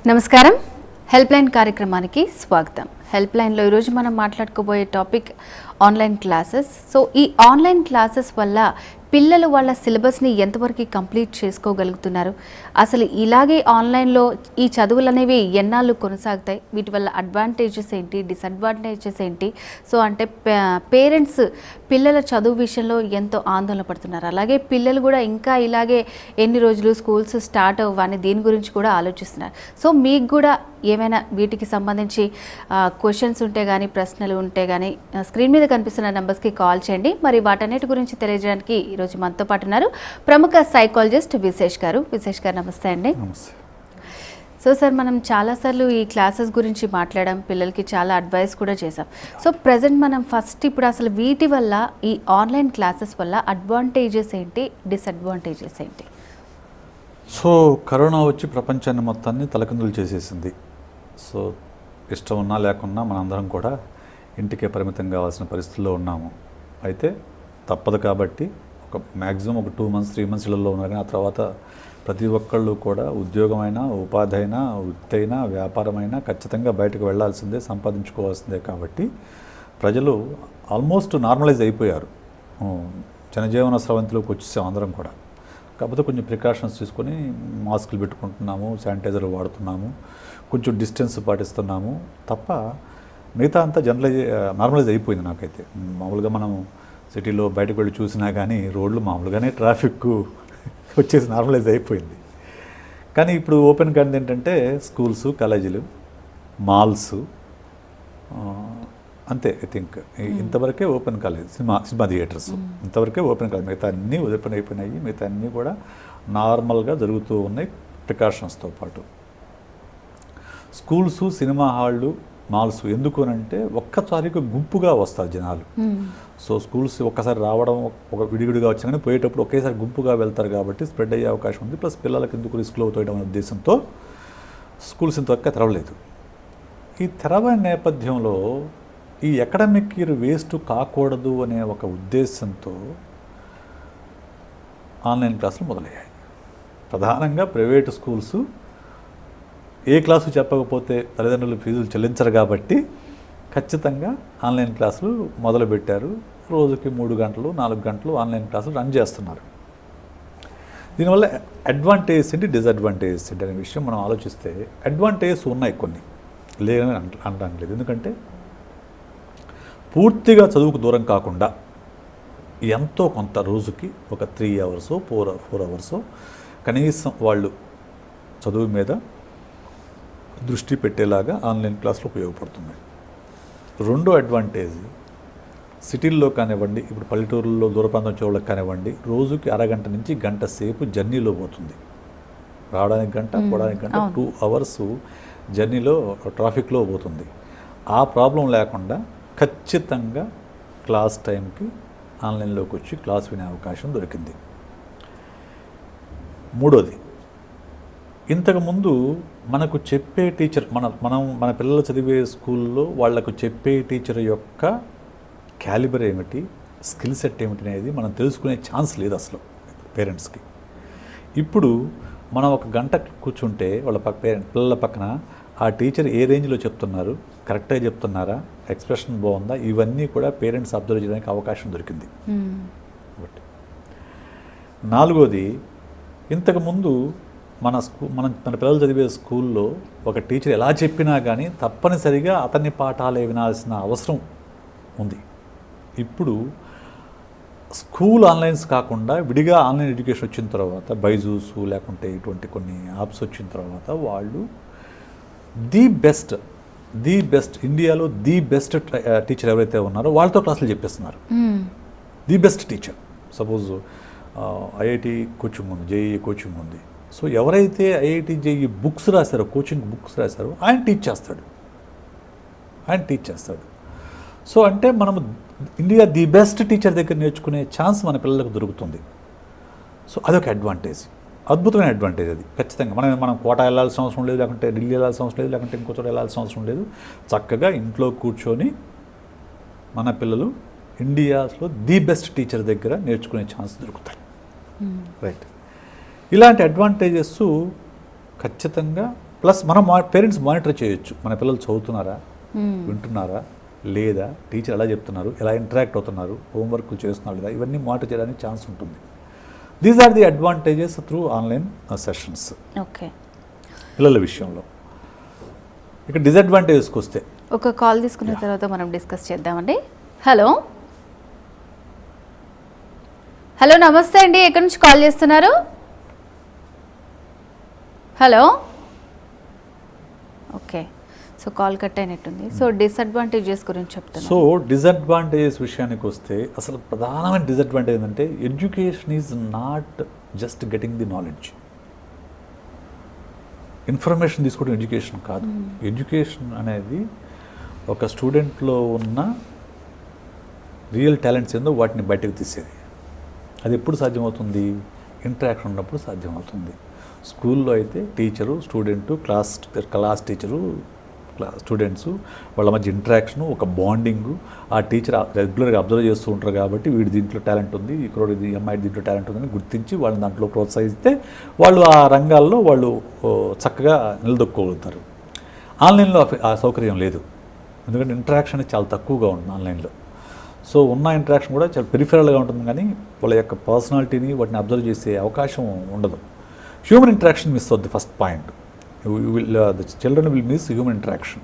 నమస్కారం. Help line కార్యక్రమానికి స్వాగతం. హెల్ప్ లైన్లో ఈరోజు మనం మాట్లాడుకోబోయే టాపిక్ ఆన్లైన్ క్లాసెస్. సో ఈ ఆన్లైన్ క్లాసెస్ వల్ల పిల్లలు వాళ్ళ సిలబస్ని ఎంతవరకు కంప్లీట్ చేసుకోగలుగుతున్నారు, అసలు ఇలాగే ఆన్లైన్లో ఈ చదువులు అనేవి ఎన్నాళ్ళు కొనసాగుతాయి, వీటి వల్ల అడ్వాంటేజెస్ ఏంటి, డిసడ్వాంటేజెస్ ఏంటి, సో అంటే పేరెంట్స్ పిల్లల చదువు విషయంలో ఎంతో ఆందోళన పడుతున్నారు. అలాగే పిల్లలు కూడా ఇంకా ఇలాగే ఎన్ని రోజులు స్కూల్స్ స్టార్ట్ అవ్వని దీని గురించి కూడా ఆలోచిస్తున్నారు. సో మీకు కూడా ఏమైనా వీటికి సంబంధించి క్వశ్చన్స్ ఉంటే కానీ, ప్రశ్నలు ఉంటే కానీ స్క్రీన్ మీద కనిపిస్తున్న నెంబర్స్కి కాల్ చేయండి. మరి వాటన్నిటి గురించి తెలియజేయడానికి ఈరోజు మనతో పాటు ఉన్నారు ప్రముఖ సైకాలజిస్ట్ విశేష్ గారు. విశేష్ గారు నమస్తే అండి. సో సార్, మనం చాలాసార్లు ఈ క్లాసెస్ గురించి మాట్లాడాం, పిల్లలకి చాలా అడ్వైస్ కూడా చేసాం. సో ప్రజెంట్ మనం ఫస్ట్ ఇప్పుడు అసలు వీటి వల్ల, ఈ ఆన్లైన్ క్లాసెస్ వల్ల అడ్వాంటేజెస్ ఏంటి, డిసడ్వాంటేజెస్ ఏంటి? సో కరోనా వచ్చి ప్రపంచాన్ని మొత్తాన్ని తలకిందులు చేసేసింది. సో ఇష్టం ఉన్నా లేకున్నా మనందరం కూడా ఇంటికే పరిమితం కావాల్సిన పరిస్థితుల్లో ఉన్నాము. అయితే తప్పదు కాబట్టి ఒక మ్యాక్సిమం ఒక 2 months 3 months ఇళ్లలో ఉన్నారు. కానీ ఆ తర్వాత ప్రతి ఒక్కళ్ళు కూడా ఉద్యోగమైనా, ఉపాధి అయినా, వృత్తి అయినా, వ్యాపారమైనా ఖచ్చితంగా బయటకు వెళ్లాల్సిందే, సంపాదించుకోవాల్సిందే. కాబట్టి ప్రజలు ఆల్మోస్ట్ నార్మలైజ్ అయిపోయారు. జనజీవన స్రవంతిలోకి వచ్చేసాం అందరం కూడా. కాకపోతే కొంచెం ప్రికాషన్స్ తీసుకొని మాస్కులు పెట్టుకుంటున్నాము, శానిటైజర్లు వాడుతున్నాము, కొంచెం డిస్టెన్స్ పాటిస్తున్నాము తప్ప మిగతా అంతా నార్మలైజ్ అయిపోయింది. నాకైతే మామూలుగా మనం సిటీలో బయటకు వెళ్ళి చూసినా కానీ రోడ్లు మామూలుగానే ట్రాఫిక్ వచ్చేసి నార్మలైజ్ అయిపోయింది. కానీ ఇప్పుడు ఓపెన్ కానిది ఏంటంటే స్కూల్స్, కాలేజీలు, మాల్స్, అంతే. ఐ థింక్ ఇంతవరకే ఓపెన్ కాలేదు. సినిమా థియేటర్స్ ఇంతవరకే ఓపెన్ కాలేదు. మిగతా అన్నీ ఓపెన్ అయిపోయినాయి. మిగతా అన్నీ కూడా నార్మల్గా జరుగుతూ ఉన్నాయి ప్రికాషన్స్తో పాటు. స్కూల్స్, సినిమా హాళ్ళు, మాల్స్ ఎందుకు అంటే ఒక్కసారిగా గుంపుగా వస్తారు జనాలు. సో స్కూల్స్ ఒక్కసారి రావడం, ఒక విడివిడిగా వచ్చినా కానీ పోయేటప్పుడు ఒకేసారి గుంపుగా వెళ్తారు కాబట్టి స్ప్రెడ్ అయ్యే అవకాశం ఉంది. ప్లస్ పిల్లలకి ఎందుకు రిస్క్లో అవుతాయడం అనే ఉద్దేశంతో స్కూల్స్ ఇంతవరకు తెరవలేదు. ఈ తెరవని నేపథ్యంలో ఈ అకాడమిక్ ఇయర్ వేస్ట్ కాకూడదు అనే ఒక ఉద్దేశంతో ఆన్లైన్ క్లాసులు మొదలయ్యాయి. ప్రధానంగా ప్రైవేటు స్కూల్స్ ఏ క్లాసు చెప్పకపోతే తల్లిదండ్రులు ఫీజులు చెల్లించరు కాబట్టి ఖచ్చితంగా ఆన్లైన్ క్లాసులు మొదలుపెట్టారు. రోజుకి 3 గంటలు 4 గంటలు ఆన్లైన్ క్లాసులు రన్ చేస్తున్నారు. దీనివల్ల అడ్వాంటేజెస్ ఏంటి, డిసడ్వాంటేజెస్ ఏంటి అనే విషయం మనం ఆలోచిస్తే అడ్వాంటేజెస్ ఉన్నాయి, కొన్ని లేదని అనడానికి లేదు. ఎందుకంటే పూర్తిగా చదువుకు దూరం కాకుండా ఎంతో కొంత రోజుకి ఒక 3 hours 4 hours కనీసం వాళ్ళు చదువు మీద దృష్టి పెట్టేలాగా ఆన్లైన్ క్లాసులు ఉపయోగపడుతున్నాయి. రెండో అడ్వాంటేజ్, సిటీల్లో కానివ్వండి, ఇప్పుడు పల్లెటూరుల్లో దూర ప్రాంతం వచ్చేవాళ్ళకి కానివ్వండి, రోజుకి అరగంట నుంచి గంట సేపు జర్నీలో పోతుంది. రావడానికి గంట, పోవడానికి గంట, 2 hours జర్నీలో ట్రాఫిక్లో పోతుంది. ఆ ప్రాబ్లం లేకుండా ఖచ్చితంగా క్లాస్ టైంకి ఆన్లైన్లోకి వచ్చి క్లాస్ వినే అవకాశం దొరికింది. మూడోది, ఇంతకుముందు మనకు చెప్పే టీచర్, మన పిల్లలు చదివే స్కూల్లో వాళ్ళకు చెప్పే టీచర్ యొక్క క్యాలిబర్ ఏమిటి, స్కిల్ సెట్ ఏమిటి అనేది మనం తెలుసుకునే ఛాన్స్ లేదు అసలు పేరెంట్స్కి. ఇప్పుడు మనం ఒక గంట కూర్చుంటే వాళ్ళ పిల్లల పక్కన ఆ టీచర్ ఏ రేంజ్లో చెప్తున్నారు, కరెక్ట్గా చెప్తున్నారా, ఎక్స్ప్రెషన్ బాగుందా, ఇవన్నీ కూడా పేరెంట్స్ అబ్జర్వ్ చేయడానికి అవకాశం దొరికింది. నాలుగోది, ఇంతకుముందు మన పిల్లలు చదివే స్కూల్లో ఒక టీచర్ ఎలా చెప్పినా కానీ తప్పనిసరిగా అతన్ని పాఠాలే వినాల్సిన అవసరం ఉంది. ఇప్పుడు స్కూల్ ఆన్లైన్స్ కాకుండా విడిగా ఆన్లైన్ ఎడ్యుకేషన్ వచ్చిన తర్వాత, బైజూస్ లేకుంటే ఇటువంటి కొన్ని యాప్స్ వచ్చిన తర్వాత వాళ్ళు ది బెస్ట్ ఇండియాలో ది బెస్ట్ టీచర్ ఎవరైతే ఉన్నారో వాళ్ళతో క్లాసులు చెప్పేస్తున్నారు. The best teacher. Suppose IIT coaching ఉంది, జేఈఈ కోచింగ్ ఉంది. సో ఎవరైతే ఐఐటి జేఈఈ బుక్స్ రాశారో, కోచింగ్ బుక్స్ రాశారో ఆయన టీచ్ చేస్తాడు. సో అంటే మనము ఇండియా ది బెస్ట్ టీచర్ దగ్గర నేర్చుకునే ఛాన్స్ మన పిల్లలకు దొరుకుతుంది. సో అదొక అడ్వాంటేజ్, అద్భుతమైన అడ్వాంటేజ్ అది. ఖచ్చితంగా మనం కోటా వెళ్ళాల్సిన అవసరం లేదు, లేకుంటే ఢిల్లీ వెళ్ళాల్సిన అవసరం లేదు, లేకుంటే ఇంకో చోట వెళ్ళాల్సిన అవసరం లేదు. చక్కగా ఇంట్లో కూర్చొని మన పిల్లలు ఇండియాస్లో ది బెస్ట్ టీచర్ దగ్గర నేర్చుకునే ఛాన్స్ దొరుకుతాయి. రైట్. ఇలాంటి అడ్వాంటేజెస్ ఖచ్చితంగా ప్లస్ మనం పేరెంట్స్ మానిటర్ చేయొచ్చు, మన పిల్లలు చదువుతున్నారా, వింటున్నారా లేదా, టీచర్ ఎలా చెప్తున్నారు, ఎలా ఇంటరాక్ట్ అవుతున్నారు, హోంవర్క్ చేస్తున్నారు లేదా, ఇవన్నీ మానిటర్ చేయడానికి ఛాన్స్ ఉంటుంది. These are the advantages through online sessions okay పిల్లల విషయంలో. ఇక డిసడ్వాంటేజెస్కి వస్తే ఒక కాల్ తీసుకున్న తర్వాత మనం డిస్కస్ చేద్దామండి. హలో హలో నమస్తే అండి, ఎక్కడి నుంచి కాల్ చేస్తున్నారు? Hello okay, so call cut అయినట్టుంది. సో డిసడ్వాంటేజెస్ గురించి చెప్తాను. సో డిసడ్వాంటేజెస్ విషయానికి వస్తే అసలు ప్రధానమైన డిసడ్వాంటేజ్ ఏంటంటే education is not just getting the knowledge. Information తీసుకోవడం ఎడ్యుకేషన్ కాదు. ఎడ్యుకేషన్ అనేది ఒక స్టూడెంట్లో ఉన్న రియల్ టాలెంట్స్ ఏందో వాటిని బయటకు తీసేది. అది ఎప్పుడు సాధ్యమవుతుంది? ఇంటరాక్షన్ ఉన్నప్పుడు సాధ్యమవుతుంది. స్కూల్లో అయితే teacher student, class teacher students వాళ్ళ మధ్య ఇంటరాక్షను, ఒక బాండింగు, ఆ టీచర్ రెగ్యులర్గా అబ్జర్వ్ చేస్తూ ఉంటారు కాబట్టి వీడి దీంట్లో టాలెంట్ ఉంది, ఇక్కడ ఈ అమ్మాయి దీంట్లో టాలెంట్ ఉందని గుర్తించి వాళ్ళని దాంట్లో ప్రోత్సహిస్తే వాళ్ళు ఆ రంగాల్లో వాళ్ళు చక్కగా నిలదొక్కోగలుగుతారు. ఆన్లైన్లో ఆ సౌకర్యం లేదు, ఎందుకంటే ఇంటరాక్షన్ చాలా తక్కువగా ఉంటుంది ఆన్లైన్లో. సో ఉన్న ఇంటరాక్షన్ కూడా చాలా పెరిఫెరల్గా ఉంటుంది, కానీ వాళ్ళ యొక్క పర్సనాలిటీని వాటిని అబ్జర్వ్ చేసే అవకాశం ఉండదు. హ్యూమన్ ఇంటరాక్షన్ మిస్ అవుద్ది. First point, the children will miss human interaction.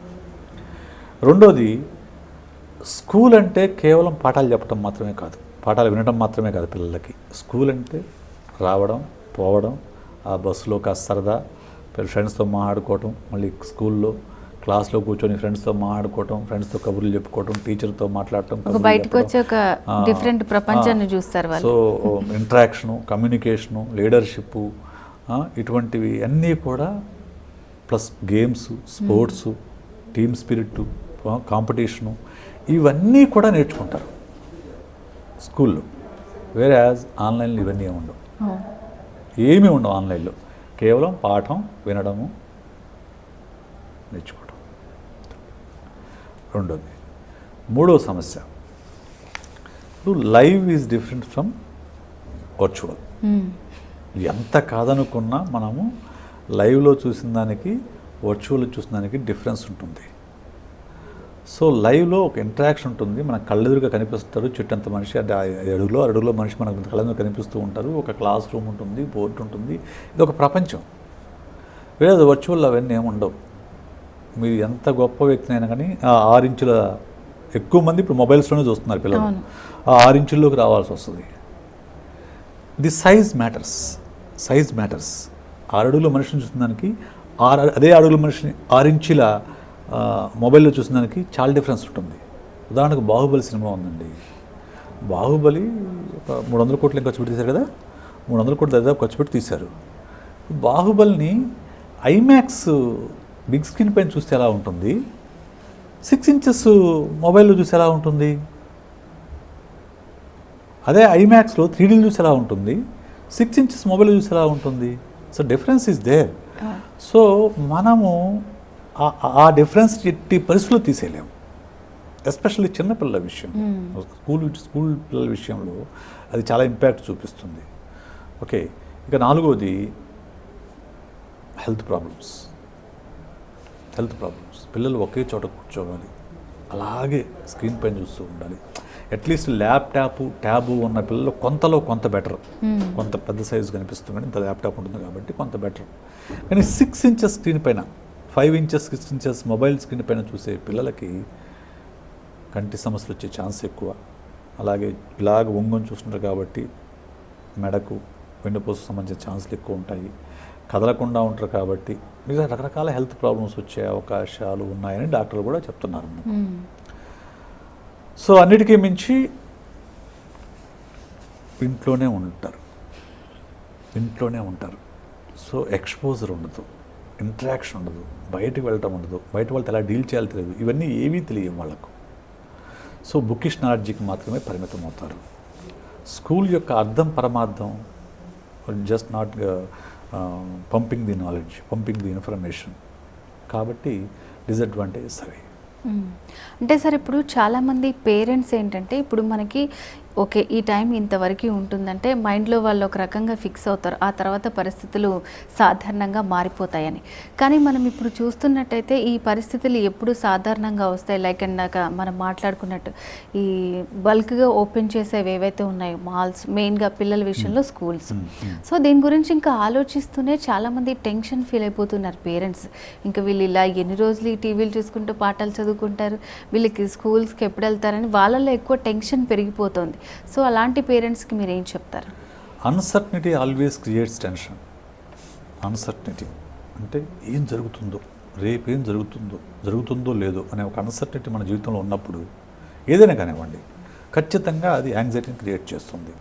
రెండోది, స్కూల్ అంటే కేవలం పాఠాలు చెప్పడం మాత్రమే కాదు, పాఠాలు వినడం మాత్రమే కాదు పిల్లలకి. స్కూల్ అంటే రావడం, పోవడం, ఆ బస్సులో కాస్త సరదా, ఫ్రెండ్స్తో మాట్లాడుకోవటం, మళ్ళీ స్కూల్లో క్లాస్లో కూర్చొని ఫ్రెండ్స్తో మాట్లాడుకోవటం, ఫ్రెండ్స్తో కబుర్లు చెప్పుకోవటం, టీచర్తో మాట్లాడటం, బయటకు వచ్చి ఒక డిఫరెంట్ ప్రపంచాన్ని చూస్తారు వాళ్ళు. సో ఇంటరాక్షను, కమ్యూనికేషను, లీడర్షిప్, ఇటువంటివి అన్నీ కూడా, plus games, sports, team spirit, competition, ఇవన్నీ కూడా నేర్చుకుంటారు స్కూల్లో. వేరే యాజ్ ఆన్లైన్లో ఇవన్నీ ఉండవు, ఏమీ ఉండవు ఆన్లైన్లో. కేవలం పాఠం వినడము, నేర్చుకోవడం. రెండోది. మూడో సమస్య, ఇప్పుడు live is different from virtual. ఎంత కాదనుకున్నా మనము లైవ్లో చూసిన దానికి వర్చువల్లో చూసిన దానికి డిఫరెన్స్ ఉంటుంది. సో లైవ్లో ఒక ఇంటరాక్షన్ ఉంటుంది, మన కళ్ళెదురుగా కనిపిస్తారు, చుట్టంత మనిషి, అంటే అడుగులో మనిషి మనకు కళ్ళెదురు కనిపిస్తూ ఉంటారు, ఒక క్లాస్ రూమ్ ఉంటుంది, బోర్డు ఉంటుంది, ఇది ఒక ప్రపంచం. వేరే వర్చువల్ అవన్నీ ఏమి ఉండవు. మీరు ఎంత గొప్ప వ్యక్తినైనా కానీ ఆ 6 ఇంచుల, ఎక్కువ మంది ఇప్పుడు మొబైల్స్లోనే చూస్తున్నారు పిల్లలు, ఆ 6 ఇంచుల్లోకి రావాల్సి వస్తుంది. The size matters. 6 అడుగుల మనిషిని చూసినానికి అదే అడుగుల మనిషిని 6 ఇంచుల మొబైల్లో చూసినానికి చాలా డిఫరెన్స్ ఉంటుంది. ఉదాహరణకు బాహుబలి సినిమా ఉందండి. బాహుబలి ఒక 300 కోట్లు ఖర్చు పెట్టి తీశారు కదా, 300 కోట్లు దాదాపు ఖర్చు పెట్టి తీశారు. బాహుబలిని ఐమాక్స్ బిగ్ స్క్రీన్ పైన చూస్తే ఎలా ఉంటుంది, 6 ఇంచెస్ మొబైల్లో చూస్తే ఎలా ఉంటుంది, అదే ఐమాక్స్లో 3Dలో చూసి ఎలా ఉంటుంది, 6 ఇంచెస్ మొబైల్లో చూసి ఎలా ఉంటుంది. So difference is there. So మనము ఆ డిఫరెన్స్ ఎట్టి పరిస్థితుల్లో తీసేయలేము, ఎస్పెషల్లీ చిన్నపిల్లల విషయం. స్కూల్ పిల్లల విషయంలో అది చాలా ఇంపాక్ట్ చూపిస్తుంది. ఓకే, ఇక 4వది హెల్త్ ప్రాబ్లమ్స్. పిల్లలు ఒకే చోట కూర్చోవాలి, అలాగే స్క్రీన్ పైన చూస్తూ ఉండాలి. అట్లీస్ట్ ట్యాబు ఉన్న పిల్లలు కొంతలో కొంత బెటర్, కొంత పెద్ద సైజు కనిపిస్తుంది కానీ ఇంత ల్యాప్టాప్ ఉంటుంది కాబట్టి కొంత బెటర్. కానీ 6 ఇంచెస్ స్క్రీన్ పైన, 5 ఇంచెస్ 6 ఇంచెస్ మొబైల్ స్క్రీన్ పైన చూసే పిల్లలకి కంటి సమస్యలు వచ్చే ఛాన్స్ ఎక్కువ. అలాగే ఇలాగ వంగొని చూస్తుంటారు కాబట్టి మెడకు, వెన్నుపూసకు సంబంధించిన ఛాన్సులు ఎక్కువ ఉంటాయి. కదలకుండా ఉంటారు కాబట్టి మిగతా రకరకాల హెల్త్ ప్రాబ్లమ్స్ వచ్చే అవకాశాలు ఉన్నాయని డాక్టర్లు కూడా చెప్తున్నారు. సో అన్నిటికీ మించి ఇంట్లోనే ఉంటారు. సో ఎక్స్పోజర్ ఉండదు, ఇంటరాక్షన్ ఉండదు, బయటకు వెళ్ళటం ఉండదు, బయట వాళ్ళతో ఎలా డీల్ చేయాలో తెలియదు, ఇవన్నీ ఏవీ తెలియవు వాళ్ళకు. సో బుకిష్ నాలెడ్జ్కి మాత్రమే పరిమితం అవుతారు. స్కూల్ యొక్క అర్థం పరమార్థం just not pumping the knowledge, pumping the information. కాబట్టి డిసడ్వాంటేజెస్ అవి. అంటే సార్ ఇప్పుడు చాలామంది పేరెంట్స్ ఏంటంటే ఇప్పుడు మనకి ఓకే ఈ టైం ఇంతవరకు ఉంటుందంటే మైండ్లో వాళ్ళు ఒక రకంగా ఫిక్స్ అవుతారు, ఆ తర్వాత పరిస్థితులు సాధారణంగా మారిపోతాయని. కానీ మనం ఇప్పుడు చూస్తున్నట్టయితే ఈ పరిస్థితులు ఎప్పుడు సాధారణంగా వస్తాయి, లైక్ ఇందాక మనం మాట్లాడుకున్నట్టు ఈ బల్క్గా ఓపెన్ చేసేవి ఏవైతే ఉన్నాయో మాల్స్, మెయిన్గా పిల్లల విషయంలో స్కూల్స్. సో దీని గురించి ఇంకా ఆలోచిస్తూనే చాలామంది టెన్షన్ ఫీల్ అయిపోతున్నారు పేరెంట్స్. ఇంకా వీళ్ళు ఇలా ఎన్ని రోజులు ఈ టీవీలు చూసుకుంటూ పాఠాలు చదువుకుంటారు, వీళ్ళకి స్కూల్స్కి ఎప్పుడు వెళ్తారని వాళ్ళల్లో ఎక్కువ టెన్షన్ పెరిగిపోతుంది. సో అలాంటి పేరెంట్స్కి మీరు ఏం చెప్తారు? Uncertainty always creates tension. Uncertainty అంటే ఏం జరుగుతుందో, రేపు ఏం జరుగుతుందో లేదో అనే ఒక అన్సర్టనిటీ మన జీవితంలో ఉన్నప్పుడు ఏదైనా కానివ్వండి ఖచ్చితంగా అది యాంగ్జైటీని క్రియేట్ చేస్తుంది.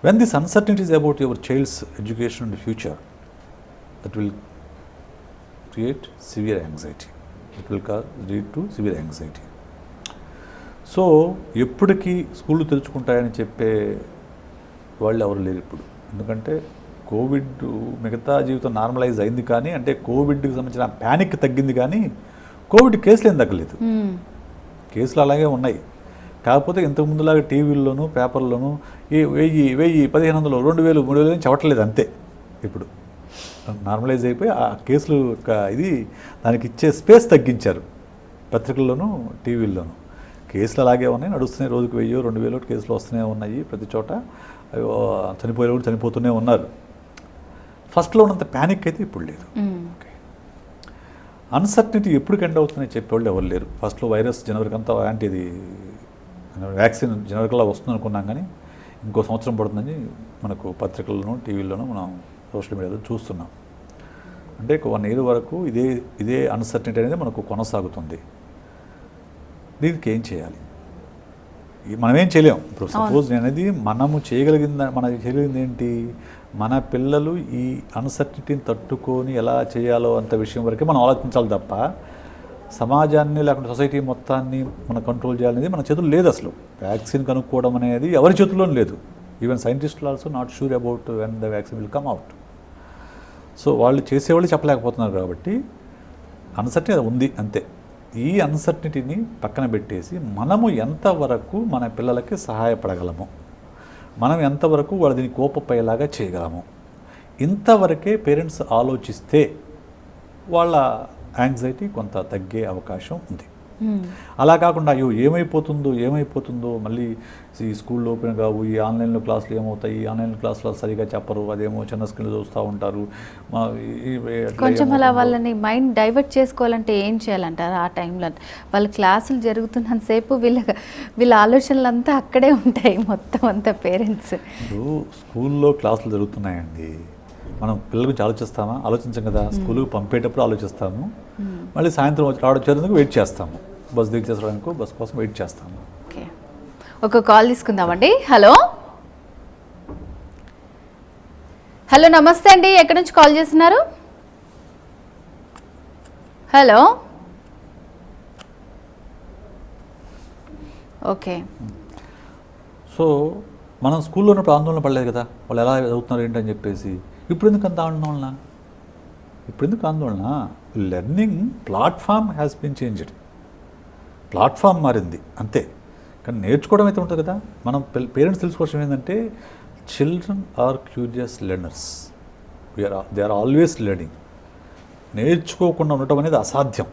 When this uncertainty is about your child's education and future, that will create severe anxiety. It will lead to severe anxiety. So ఎప్పటికీ స్కూళ్ళు తెరుచుకుంటాయని చెప్పే వాళ్ళు ఎవరు లేరు ఇప్పుడు. ఎందుకంటే కోవిడ్ మిగతా జీవితం నార్మలైజ్ అయింది, కానీ అంటే కోవిడ్కి సంబంధించిన ప్యానిక్ తగ్గింది, కానీ కోవిడ్ కేసులు ఏం తగ్గలేదు. కేసులు అలాగే ఉన్నాయి. కాకపోతే ఇంతకు ముందులాగా టీవీల్లోనూ పేపర్లోనూ 1000, 1500, 2000, 3000 చెప్పట్లేదు అంతే. ఇప్పుడు నార్మలైజ్ అయిపోయి ఆ కేసులు ఇది దానికి ఇచ్చే స్పేస్ తగ్గించారు పత్రికల్లోనూ టీవీల్లోనూ. కేసులు అలాగే ఉన్నాయి, నడుస్తున్నాయి. రోజుకు 1000, 2000 కేసులు వస్తూనే ఉన్నాయి ప్రతి చోట. చనిపోయే కూడా చనిపోతూనే ఉన్నారు. ఫస్ట్లో ఉన్నంత ప్యానిక్ అయితే ఇప్పుడు లేదు. ఓకే, అన్సర్టనిటీ ఎప్పుడు ఎండ్ అవుతుందని చెప్పేవాళ్ళు ఎవరు లేరు. ఫస్ట్లో వైరస్ జనవరికి అంతా యాంటీది వ్యాక్సిన్ జనవరికల్లా వస్తుంది అనుకున్నాం, కానీ ఇంకో సంవత్సరం పడుతుందని మనకు పత్రికల్లోనూ టీవీల్లోనూ మనం సోషల్ మీడియాలో చూస్తున్నాం. అంటే 1 year వరకు ఇదే అన్సర్టనిటీ అనేది మనకు కొనసాగుతుంది. దీనికి ఏం చేయాలి? మనం ఏం చేయలేము. ఇప్పుడు సపోజ్ అనేది మనము చేయగలిగింది ఏంటి? మన పిల్లలు ఈ అన్సర్టనిటీని తట్టుకొని ఎలా చేయాలో అంత విషయం వరకే మనం ఆలోచించాలి తప్ప సమాజాన్ని లేకుంటే సొసైటీ మొత్తాన్ని మనం కంట్రోల్ చేయాలనేది మన చేతుల్లో లేదు. అసలు వ్యాక్సిన్ కనుక్కోవడం అనేది ఎవరి చేతుల్లోనూ లేదు. ఈవెన్ సైంటిస్టులు also not sure about when the vaccine will come out. So వాళ్ళు చేసేవాళ్ళు చెప్పలేకపోతున్నారు. కాబట్టి అన్సర్టనిటీ ఉంది అంతే. ఈ అన్సర్టనిటీని పక్కన పెట్టేసి మనము ఎంతవరకు మన పిల్లలకి సహాయపడగలము, మనం ఎంతవరకు వాళ్ళ దీన్ని కోపపోయేలాగా చేయగలము, ఇంతవరకే పేరెంట్స్ ఆలోచిస్తే వాళ్ళ యాంగ్జైటీ కొంత తగ్గే అవకాశం ఉంది. అలా కాకుండా అయ్యో ఏమైపోతుందో మళ్ళీ ఈ స్కూల్లో ఓపెన్ కావు, ఈ ఆన్లైన్లో క్లాసులు ఏమవుతాయి, ఈ ఆన్లైన్ క్లాసులు సరిగా చెప్పరు, అదేమో చిన్న స్క్రీన్లో చూస్తూ ఉంటారు. కొంచెం అలా వాళ్ళని మైండ్ డైవర్ట్ చేసుకోవాలంటే ఏం చేయాలంటారు? ఆ టైంలో వాళ్ళ క్లాసులు జరుగుతున్నంతసేపు వీళ్ళ ఆలోచనలు అక్కడే ఉంటాయి మొత్తం అంతా పేరెంట్స్. ఇప్పుడు స్కూల్లో క్లాసులు జరుగుతున్నాయండి, మనం పిల్లల గురించి ఆలోచించాం కదా. స్కూల్కి పంపేటప్పుడు ఆలోచిస్తాము, మళ్ళీ సాయంత్రం వచ్చేందుకు వెయిట్ చేస్తాము, బస్ దిగి చేసడానికి బస్ కోసం వెయిట్ చేస్తాము. ఓకే, ఒక కాల్ తీసుకుందామండి. హలో నమస్తే అండి, ఎక్కడి నుంచి కాల్ చేస్తున్నారు? Hello, okay. సో మనం స్కూల్లో ఉన్నప్పుడు ఆందోళన పడలేదు కదా, వాళ్ళు ఎలా చదువుతున్నారు ఏంటని చెప్పేసి. ఇప్పుడు ఎందుకు అంత ఆందోళన? Learning platform has been changed. Platform మారింది అంతే, కానీ నేర్చుకోవడం అయితే ఉంటుంది కదా. మనం పేరెంట్స్ తెలుసుకోవాల్సిన ఏంటంటే children are curious learners. They are always learning. నేర్చుకోకుండా ఉండటం అనేది అసాధ్యం.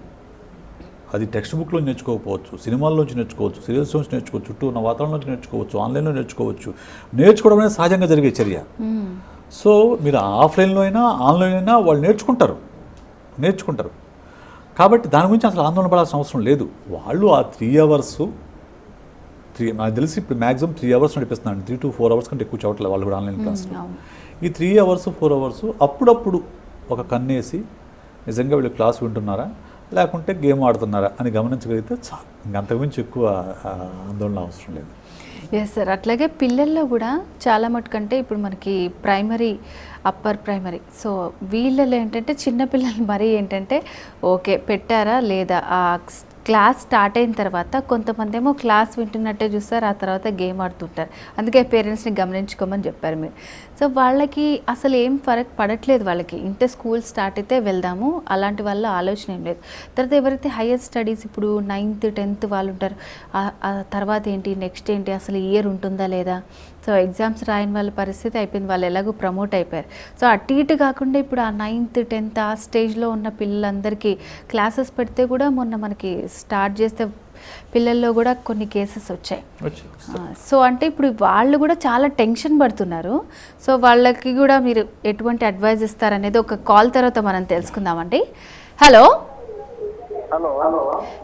అది టెక్స్ట్ బుక్లో నేర్చుకోకపోవచ్చు, సినిమాల్లోంచి నేర్చుకోవచ్చు, సీరియల్స్ నుంచి నేర్చుకోవచ్చు, చుట్టూ ఉన్న వాతావరణంలోంచి నేర్చుకోవచ్చు, ఆన్లైన్లో నేర్చుకోవచ్చు. నేర్చుకోవడం అనేది సహజంగా జరిగే చర్య. సో మీరు ఆఫ్లైన్లో అయినా ఆన్లైన్ అయినా వాళ్ళు నేర్చుకుంటారు. కాబట్టి దాని గురించి అసలు ఆందోళన పడాల్సిన అవసరం లేదు. వాళ్ళు ఆ 3 hours నాకు తెలిసి ఇప్పుడు మ్యాక్సిమం 3 hours నడిపిస్తున్నాను. 3 to 4 hours కంటే ఎక్కువ చదవట్లేదు వాళ్ళు కూడా ఆన్లైన్ క్లాస్. ఈ 3 hours 4 hours అప్పుడప్పుడు ఒక కన్నేసి నిజంగా వీళ్ళు క్లాస్ వింటున్నారా లేకుంటే గేమ్ ఆడుతున్నారా అని గమనించగలిగితే చాలు. ఇంకంతకుమించి ఎక్కువ ఆందోళన అవసరం లేదు. ఎస్ సార్, అట్లాగే పిల్లల్లో కూడా చాలా మటుకంటే ఇప్పుడు మనకి ప్రైమరీ, అప్పర్ ప్రైమరీ, సో వీళ్ళలో ఏంటంటే చిన్నపిల్లలు మరీ ఏంటంటే ఓకే పెట్టారా లేదా క్లాస్ స్టార్ట్ అయిన తర్వాత కొంతమంది ఏమో క్లాస్ వింటున్నట్టే చూస్తారు, ఆ తర్వాత గేమ్ ఆడుతుంటారు. అందుకే పేరెంట్స్ని గమనించుకోమని చెప్పారు మీరు. సో వాళ్ళకి అసలు ఏం ఫరక్ పడట్లేదు, వాళ్ళకి ఇంటే స్కూల్ స్టార్ట్ అయితే వెళ్దాము అలాంటి వల్ల ఆలోచన ఏం లేదు. తర్వాత ఎవరైతే హయ్యర్ స్టడీస్ ఇప్పుడు 9th 10th వాళ్ళు ఉంటారు, ఆ తర్వాత ఏంటి నెక్స్ట్ ఏంటి అసలు ఇయర్ ఉంటుందా లేదా, సో ఎగ్జామ్స్ రాయని వాళ్ళ పరిస్థితి అయిపోయింది, వాళ్ళు ఎలాగో ప్రమోట్ అయిపోయారు. సో అటు ఇటు కాకుండా ఇప్పుడు ఆ 9th 10th ఆ స్టేజ్లో ఉన్న పిల్లలందరికీ క్లాసెస్ పెడితే కూడా మొన్న మనకి స్టార్ట్ చేస్తే పిల్లల్లో కూడా కొన్ని కేసెస్ వచ్చాయి. సో అంటే ఇప్పుడు వాళ్ళు కూడా చాలా టెన్షన్ పడుతున్నారు. సో వాళ్ళకి కూడా మీరు ఎటువంటి అడ్వైజ్ ఇస్తారనేది ఒక కాల్ తర్వాత మనం తెలుసుకుందామండి. హలో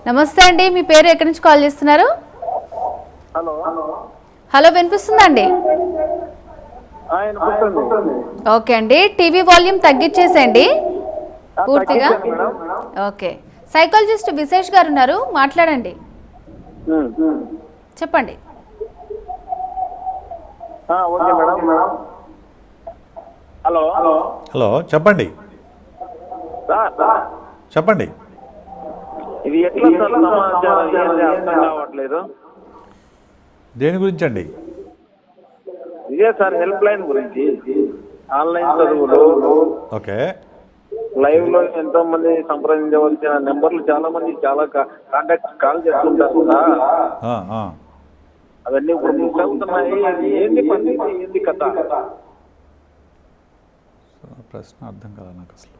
నమస్తే అండి, మీ పేరు ఎక్కడి నుంచి కాల్ చేస్తున్నారు? హలో వినిపిస్తుందా అండి? ఓకే అండి, టీవీ వాల్యూమ్ తగ్గించేసేయండి పూర్తిగా. ఓకే, సైకాలజిస్ట్ విశేష్ గారు ఉన్నారు, మాట్లాడండి, చెప్పండి. హలో చెప్పండి చెప్పండి. ఇది ఎట్లా సార్ సమాచారం ఏంది అర్థం కావట్లేదు. దేని గురించి అండి? ఇదే సార్ హెల్ప్ లైన్ గురించి, ఆన్లైన్ చదువులు. ఓకే, లైవ్ లో ఎంతో మంది సంప్రదించవలసిన నెంబర్లు చాలా మంది చాలా కాంటాక్ట్ కాల్ చేస్తుంటారు కదా, అవన్నీ ఇప్పుడు మిస్ అవుతున్నాయి. ఏంది పని, ఏంది కథ? ప్రశ్న అర్థం కాదు నాకు అసలు.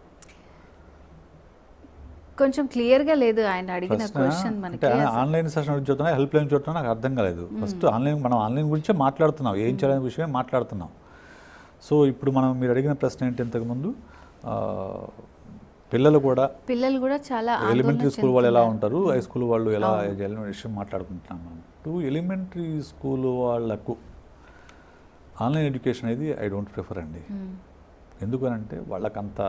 కొంచెం క్లియర్గా లేదు ఆయన అడిగిన క్వశ్చన్ మనకి. ఆన్లైన్ సెషన్ చూస్తున్నా, హెల్ప్ లైన్ చూస్తున్నా, నాకు అర్థం కాలేదు. ఫస్ట్ మనం ఆన్లైన్ గురించే మాట్లాడుతున్నాం, ఏం చేయాలనే విషయమే మాట్లాడుతున్నాం. సో ఇప్పుడు మీరు అడిగిన ప్రశ్న ఏంటి, ఇంతకుముందు పిల్లలు కూడా చాలా ఎలిమెంటరీ స్కూల్ వాళ్ళు ఎలా ఉంటారు, హై స్కూల్ వాళ్ళు ఎలా చేయాలనే విషయం మాట్లాడుకుంటున్నాం. ఎలిమెంటరీ స్కూల్ వాళ్ళకు ఆన్లైన్ ఎడ్యుకేషన్ అనేది ఐ డోంట్ ప్రిఫర్ అండి. ఎందుకనంటే వాళ్ళకంత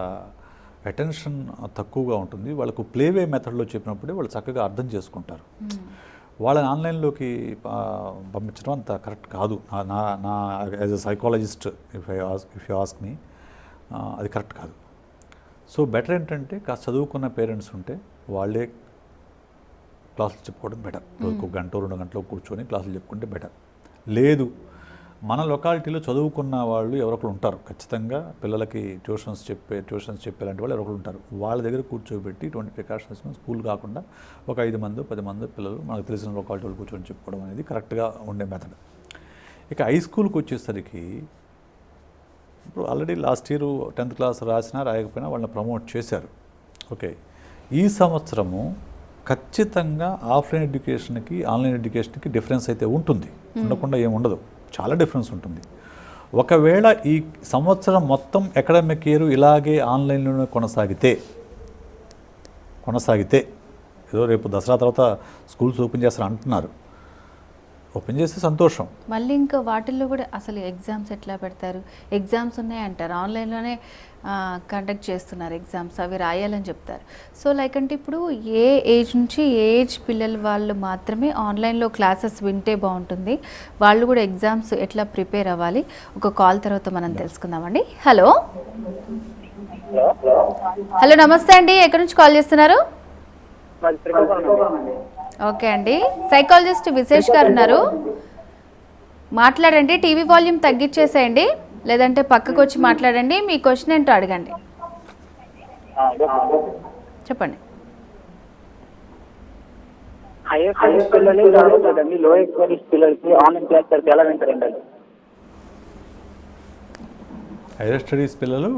అటెన్షన్ తక్కువగా ఉంటుంది. వాళ్ళకు ప్లేవే మెథడ్లో చెప్పినప్పుడే వాళ్ళు చక్కగా అర్థం చేసుకుంటారు. వాళ్ళని ఆన్లైన్లోకి పంపించడం అంత కరెక్ట్ కాదు. నా as a psychologist if you ask me, అది కరెక్ట్ కాదు. సో బెటర్ ఏంటంటే కాస్త చదువుకున్న పేరెంట్స్ ఉంటే వాళ్ళే క్లాసులు చెప్పుకోవడం బెటర్. రోజుకు 1 గంట 2 గంటలు కూర్చొని క్లాసులు చెప్పుకుంటే బెటర్. లేదు, మన లొకాలిటీలో చదువుకున్న వాళ్ళు ఎవరొకరు ఉంటారు, ఖచ్చితంగా పిల్లలకి ట్యూషన్స్ చెప్పేలాంటి వాళ్ళు ఎవరొకరు ఉంటారు. వాళ్ళ దగ్గర కూర్చోబెట్టి ఇటువంటి ప్రికాషన్స్ స్కూల్ కాకుండా ఒక 5 మంది 10 మంది పిల్లలు మనకు తెలిసిన లొకాలిటీ వాళ్ళు కూర్చొని చెప్పుకోవడం అనేది కరెక్ట్గా ఉండే మెథడ్. ఇక హై స్కూల్కి వచ్చేసరికి ఇప్పుడు already last year 10th class రాసినా రాయకపోయినా వాళ్ళని ప్రమోట్ చేశారు. ఓకే, ఈ సంవత్సరము ఖచ్చితంగా ఆఫ్లైన్ ఎడ్యుకేషన్కి ఆన్లైన్ ఎడ్యుకేషన్కి డిఫరెన్స్ అయితే ఉంటుంది, ఉండకుండా ఏముండదు, చాలా డిఫరెన్స్ ఉంటుంది. ఒకవేళ ఈ సంవత్సరం మొత్తం అకాడమిక్ ఇయర్ ఇలాగే ఆన్లైన్లోనే కొనసాగితే ఏదో రేపు దసరా తర్వాత స్కూల్స్ ఓపెన్ చేస్తారు అంటున్నారు, ఓపెన్ చేస్తే సంతోషం. మళ్ళీ ఇంకా వాటిల్లో కూడా అసలు ఎగ్జామ్స్ ఎట్లా పెడతారు, ఎగ్జామ్స్ ఉన్నాయంటారు, ఆన్లైన్లోనే కండక్ట్ చేస్తున్నారు ఎగ్జామ్స్, అవి రాయాలని చెప్తారు. సో లైక్ అంటే ఇప్పుడు ఏ ఏజ్ నుంచి ఏ ఏజ్ పిల్లలు వాళ్ళు మాత్రమే ఆన్లైన్లో క్లాసెస్ వింటే బాగుంటుంది, వాళ్ళు కూడా ఎగ్జామ్స్ ఎట్లా ప్రిపేర్ అవ్వాలి, ఒక కాల్ తర్వాత మనం తెలుసుకుందామండి. హలో నమస్తే అండి, ఎక్కడి నుంచి కాల్ చేస్తున్నారు? ఓకే అండి, సైకాలజిస్ట్ విశేష్ గారు ఉన్నారు, మాట్లాడండి. టీవీ వాల్యూమ్ తగ్గించేసేయండి, లేదంటే పక్కకు వచ్చి మాట్లాడండి. మీ క్వశ్చన్ ఏంటో అడగండి, చెప్పండి. హైయర్ స్టడీస్ పిల్లలు రావట్లేదండి, లోయర్ స్టడీస్ పిల్లలకి ఆన్లైన్ క్లాస్ పెడితే ఎలా వింటారండి? హైయర్ స్టడీస్ పిల్లలు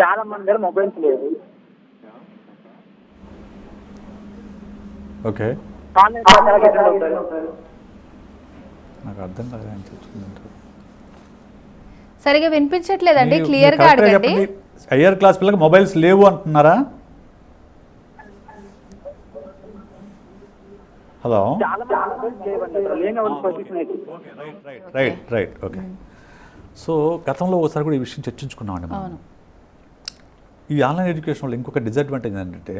చాలా మంది దగ్గర మొబైల్స్ లేవు. ఓకే, ఆన్లైన్ క్లాస్ ఎలా అటెండ్ అవుతారు? నాకు అర్థం కాదు, సరిగా వినిపించట్లేదండి, క్లియర్గా అడగండి. హైయర్ క్లాస్ పిల్లలకి మొబైల్స్ లేవు అంటున్నారా? Hello, right. ఓకే, సో గతంలో ఒకసారి కూడా ఈ విషయం చర్చించుకున్నామండి మనం. ఈ ఆన్లైన్ ఎడ్యుకేషన్ వల్ల ఇంకొక డిసడ్వాంటేజ్ ఏంటంటే,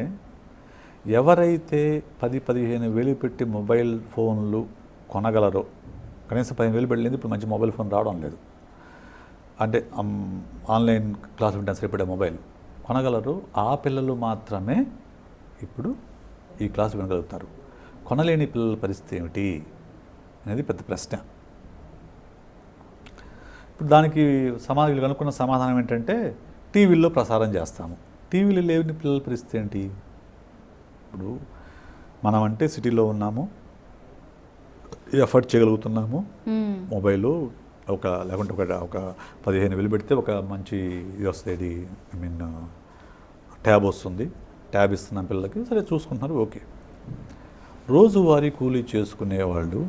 ఎవరైతే 10-15 వేలు పెట్టి మొబైల్ ఫోన్లు కొనగలరో, కనీసం 15 వేలు పెట్టలేదు, ఇప్పుడు మంచి మొబైల్ ఫోన్ రావడం లేదు, అంటే ఆన్లైన్ క్లాస్ వింటే సరిపడే మొబైల్ కొనగలరు, ఆ పిల్లలు మాత్రమే ఇప్పుడు ఈ క్లాసు వినగలుగుతారు. కొనలేని పిల్లల పరిస్థితి ఏమిటి అనేది పెద్ద ప్రశ్న. ఇప్పుడు దానికి వీళ్ళు కనుక్కున్న సమాధానం ఏంటంటే టీవీల్లో ప్రసారం చేస్తాము. టీవీలో లేని పిల్లల పరిస్థితి ఏంటి? ఇప్పుడు మనం అంటే సిటీలో ఉన్నాము, ఎఫర్ట్ చేయగలుగుతున్నాము. మొబైల్లో లేకుంటే ఒక 15,000 పెడితే ఒక మంచి ఇది వస్తుంది, ట్యాబ్ వస్తుంది. ట్యాబ్ ఇస్తున్నాం పిల్లలకి, సరే చూసుకుంటున్నారు, ఓకే. రోజువారీ కూలీ చేసుకునేవాళ్ళు,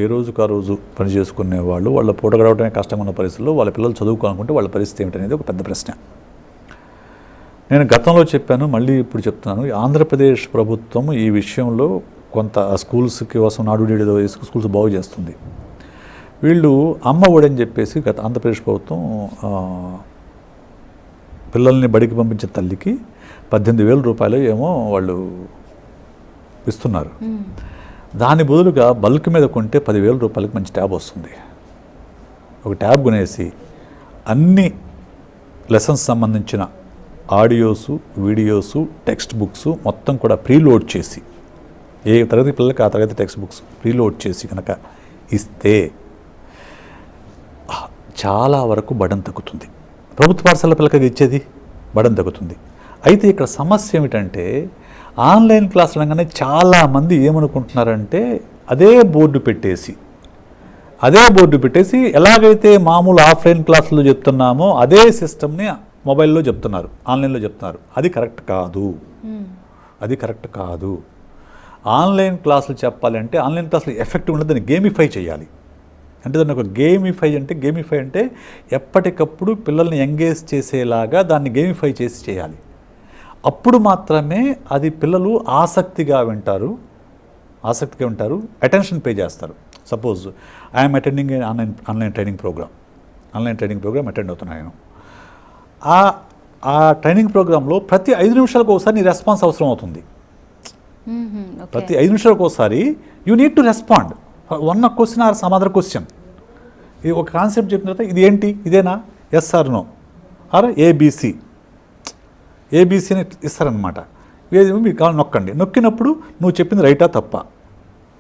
ఏ రోజుకు ఆ రోజు పని చేసుకునేవాళ్ళు, వాళ్ళ పూట గడవడమే కష్టంగా ఉన్న పరిస్థితుల్లో వాళ్ళ పిల్లలు చదువుకోవాలనుకుంటే వాళ్ళ పరిస్థితి ఏమిటనేది ఒక పెద్ద ప్రశ్న. నేను గతంలో చెప్పాను, మళ్ళీ ఇప్పుడు చెప్తున్నాను. ఆంధ్రప్రదేశ్ ప్రభుత్వం ఈ విషయంలో కొంత స్కూల్స్కి కోసం నాడు నేడు స్కూల్స్ బాగు చేస్తుంది. వీళ్ళు అమ్మ ఒడి అని చెప్పేసి ఆంధ్రప్రదేశ్ ప్రభుత్వం పిల్లల్ని బడికి పంపించే తల్లికి 18,000 రూపాయలు ఏమో వాళ్ళు ఇస్తున్నారు. దాని బదులుగా బల్క్ మీద కొంటే 10,000 రూపాయలకి మంచి ట్యాబ్ వస్తుంది. ఒక ట్యాబ్ కొనేసి అన్ని లెసన్స్ సంబంధించిన ఆడియోసు, వీడియోసు, టెక్స్ట్ బుక్స్ మొత్తం కూడా ప్రీలోడ్ చేసి, ఏ తరగతి పిల్లలకి ఆ తరగతి టెక్స్ట్ బుక్స్ ప్రీలోడ్ చేసి కనుక ఇస్తే చాలా వరకు బడన్ తగ్గుతుంది. ప్రభుత్వ పాఠశాల పిల్లలకి ఇచ్చేది బడన్ తగ్గుతుంది. అయితే ఇక్కడ సమస్య ఏమిటంటే ఆన్లైన్ క్లాసులు అనగానే చాలామంది ఏమనుకుంటున్నారంటే అదే బోర్డు పెట్టేసి ఎలాగైతే మామూలు ఆఫ్లైన్ క్లాసులు చెప్తున్నామో అదే సిస్టమ్ని మొబైల్లో చెప్తున్నారు, ఆన్లైన్లో చెప్తున్నారు. అది కరెక్ట్ కాదు. ఆన్లైన్ క్లాసులు చెప్పాలంటే ఆన్లైన్ క్లాసులు ఎఫెక్టివ్ ఉండదు, దాన్ని గేమిఫై చేయాలి. అంటే దాన్ని ఒక గేమిఫై అంటే ఎప్పటికప్పుడు పిల్లల్ని ఎంగేజ్ చేసేలాగా దాన్ని గేమిఫై చేసి చేయాలి. అప్పుడు మాత్రమే అది పిల్లలు ఆసక్తిగా వింటారు, అటెన్షన్ పే చేస్తారు. Suppose I'm attending online training program attend అవుతున్నాను నేను. ఆ ట్రైనింగ్ ప్రోగ్రాంలో ప్రతి 5 నిమిషాలకు ఒకసారి నీ రెస్పాన్స్ అవసరం అవుతుంది. ప్రతి 5 నిమిషాలకు ఒకసారి you need to respond. One question or some other question. ఇది ఒక కాన్సెప్ట్ చెప్పిన తర్వాత ఇది ఏంటి, ఇదేనా, yes or no or ABC అని ఇస్తారనమాట. మీకు కావాలి నొక్కండి. నొక్కినప్పుడు నువ్వు చెప్పింది రైటా తప్ప,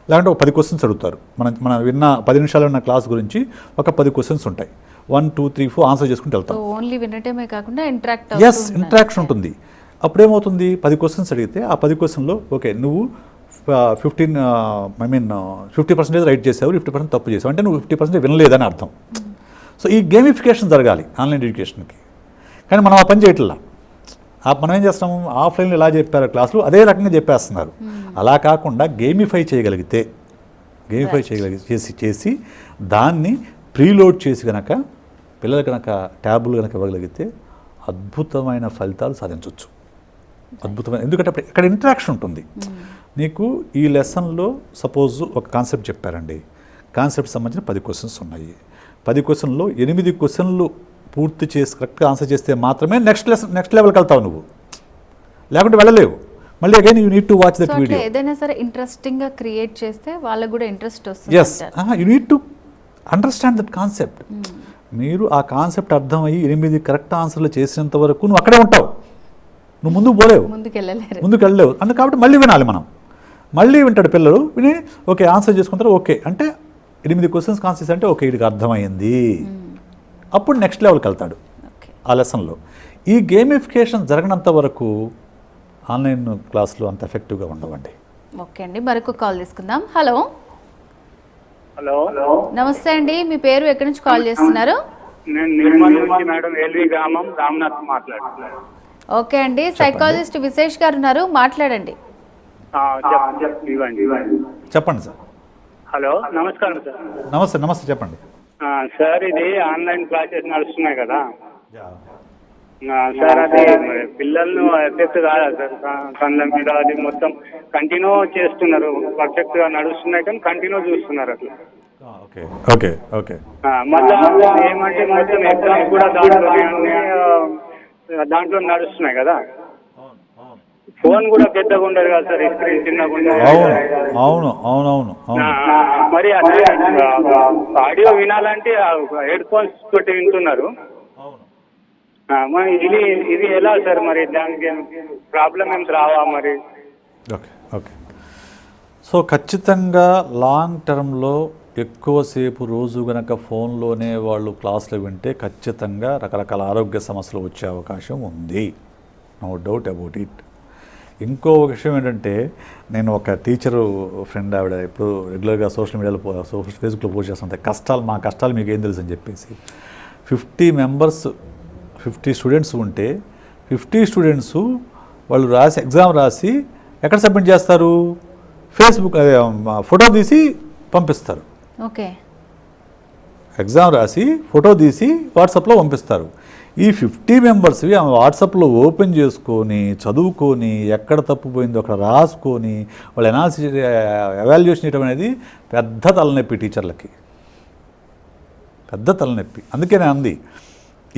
లేకుంటే ఒక 10 క్వశ్చన్స్ అడుగుతారు. మనం విన్న 10 నిమిషాలు ఉన్న క్లాస్ గురించి ఒక 10 క్వశ్చన్స్ ఉంటాయి. 1, 2, 3, 4 ఆన్సర్ చేసుకుంటూ వెళ్తాం. ఓన్లీ వినటమే కాకుండా ఇంటరాక్షన్ ఉంటుంది. అప్పుడేమవుతుంది, 10 క్వశ్చన్స్ అడిగితే ఆ 10 క్వశ్చన్లో ఓకే నువ్వు 50% రైట్ చేసావు, 50% తప్పు చేసావు, అంటే నువ్వు 50% వినలేదని అర్థం. సో ఈ గేమిఫికేషన్ జరగాలి ఆన్లైన్ ఎడ్యుకేషన్కి. కానీ మనం ఆ పని చేయట్లా. మనం ఏం చేస్తాము, ఆఫ్లైన్లో ఎలా చెప్పారు క్లాసులు అదే రకంగా చెప్పేస్తున్నారు. అలా కాకుండా గేమిఫై చేయగలిగితే చేసి దాన్ని ప్రీలోడ్ చేసి కనుక పిల్లలు కనుక ట్యాబులు కనుక ఇవ్వగలిగితే అద్భుతమైన ఫలితాలు సాధించవచ్చు. ఎందుకంటే అప్పుడు ఇక్కడ ఇంటరాక్షన్ ఉంటుంది. నీకు ఈ లెసన్లో సపోజ్ ఒక కాన్సెప్ట్ చెప్పారండి, కాన్సెప్ట్ సంబంధించిన 10 క్వశ్చన్స్ ఉన్నాయి. 10 క్వశ్చన్లో 8 క్వశ్చన్లు పూర్తి చేసి కరెక్ట్గా ఆన్సర్ చేస్తే మాత్రమే నెక్స్ట్ లెవెల్కి వెళ్తావు నువ్వు, లేకుంటే వెళ్ళలేవు. మళ్ళీ again you need to watch that video. ఏదైనా సరే ఇంట్రెస్టింగ్గా క్రియేట్ చేస్తే వాళ్ళకు కూడా ఇంట్రెస్ట్ వస్తుంది. Yes, you need to understand that concept. మీరు ఆ కాన్సెప్ట్ అర్థమయ్యి 8 కరెక్ట్ ఆన్సర్లు చేసినంత వరకు నువ్వు అక్కడే ఉంటావు, నువ్వు ముందుకు పోలేవు, ముందుకు వెళ్ళలేవు. అందుకు కాబట్టి మళ్ళీ వినాలి మనం. మళ్ళీ వింటాడు పిల్లలు, విని ఓకే ఆన్సర్ చేసుకుంటారు. ఓకే అంటే 8 క్వశ్చన్స్ ఆన్సర్స్ అంటే ఓకే వీడికి అర్థమైంది, అప్పుడు నెక్స్ట్ లెవెల్కి వెళ్తాడు ఆ లెసన్లో. ఈ గేమిఫికేషన్ జరగనంత వరకు ఆన్లైన్ క్లాసులు అంత ఎఫెక్టివ్గా ఉండవండి. ఓకే అండి, మరొక కాల్ తీసుకుందాం. హలో హలో నమస్తే అండి, మీ పేరు ఎక్కడి నుంచి కాల్ చేస్తున్నారు? నేను నిర్మల్ నుంచి మేడం, ఎల్వి గ్రామం, రామ్నాథ్ మాట్లాడుతున్నాను. ఓకే అండి, సైకాలజిస్ట్ విశేష్ గారు ఉన్నారు, మాట్లాడండి. చెప్పండి సార్. హలో నమస్కారం సార్. నమస్తే చెప్పండి సార్. ఇది ఆన్లైన్ క్లాసెస్ నడుస్తున్నాయి కదా సార్, అది పిల్లలను ఎఫెక్ట్ కాదా సార్? కళ్ళ మీద అది మొత్తం కంటిన్యూ చేస్తున్నారు, పర్ఫెక్ట్ గా నడుస్తున్నాయి కానీ కంటిన్యూ చూస్తున్నారు అట్లా. మళ్ళీ ఏమంటే మొత్తం ఎగ్జామ్స్ కూడా దాంట్లో నడుస్తున్నాయి కదా. ఫోన్ కూడా పెద్దగా ఉండదు కదా సార్, స్క్రీన్ చిన్నగా ఉండదు. అవును. మరి అదే ఆడియో వినాలంటే హెడ్ ఫోన్స్ తోటి వింటున్నారు. ఇది ఎలా సార్? మరి దానికి ప్రాబ్లం ఏం రావా మరి? Okay okay. సో ఖచ్చితంగా లాంగ్ టర్మ్లో ఎక్కువసేపు రోజు గనక ఫోన్లోనే వాళ్ళు క్లాసులు వింటే ఖచ్చితంగా రకరకాల ఆరోగ్య సమస్యలు వచ్చే అవకాశం ఉంది, నో డౌట్ అబౌట్ ఇట్. ఇంకో విషయం ఏంటంటే, నేను ఒక టీచరు ఫ్రెండ్ ఆవిడ ఇప్పుడు రెగ్యులర్గా సోషల్ మీడియాలో ఫేస్బుక్లో పోస్ట్ చేస్తుంటాయి, మా కష్టాలు మీకు ఏం తెలుసు అని చెప్పేసి. 50 మెంబర్స్ 50 స్టూడెంట్స్ ఉంటే 50 స్టూడెంట్స్ వాళ్ళు ఎగ్జామ్ రాసి ఎక్కడ సబ్మిట్ చేస్తారు? ఫేస్బుక్ ఫోటో తీసి పంపిస్తారు. ఓకే. ఎగ్జామ్ రాసి ఫోటో తీసి వాట్సాప్లో పంపిస్తారు. ఈ 50 మెంబర్స్వి ఆమె వాట్సాప్లో ఓపెన్ చేసుకొని చదువుకొని ఎక్కడ తప్పుపోయిందో అక్కడ రాసుకొని వాళ్ళు ఎనాలిసిస్ ఎవాల్యుయేషన్ చేయడం అనేది పెద్ద తలనొప్పి టీచర్లకి, పెద్ద తలనొప్పి. అందుకనే అంది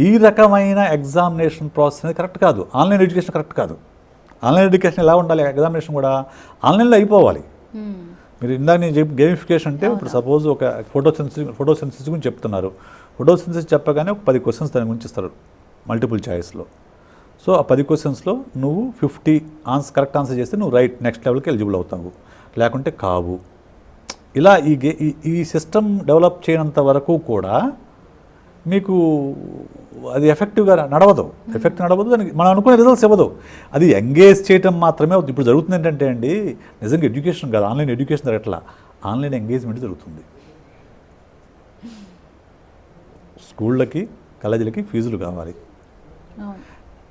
ఈ రకమైన ఎగ్జామినేషన్ ప్రాసెస్ అనేది కరెక్ట్ కాదు, ఆన్లైన్ ఎడ్యుకేషన్ కరెక్ట్ కాదు. ఆన్లైన్ ఎడ్యుకేషన్ ఎలా ఉండాలి? ఎగ్జామినేషన్ కూడా ఆన్లైన్లో అయిపోవాలి. మీరు ఇందాక నేను గేమిఫికేషన్ అంటే ఇప్పుడు సపోజ్ ఒక ఫోటో సెన్సిస్ గురించి చెప్తున్నారు. ఫోటో సెన్సిస్ చెప్పగానే ఒక 10 క్వశ్చన్స్ దాని గురించి ఇస్తారు మల్టిపుల్ చాయిస్లో. సో ఆ 10 క్వశ్చన్స్లో నువ్వు 50 కరెక్ట్ ఆన్సర్ చేస్తే నువ్వు నెక్స్ట్ లెవెల్కి ఎలిజిబుల్ అవుతావు, లేకుంటే కావు. ఇలా ఈ సిస్టమ్ డెవలప్ చేయనంత వరకు కూడా మీకు అది ఎఫెక్టివ్గా నడవదు, దానికి మనం అనుకునే రిజల్ట్స్ ఇవ్వదు. అది ఎంగేజ్ చేయటం మాత్రమే అవుతుంది. ఇప్పుడు జరుగుతుంది ఏంటంటే అండి, నిజంగా ఎడ్యుకేషన్ కాదు, ఆన్లైన్ ఎడ్యుకేషన్ జరగట్లా, ఆన్లైన్ ఎంగేజ్మెంట్ జరుగుతుంది. స్కూళ్ళకి కాలేజీలకి ఫీజులు కావాలి,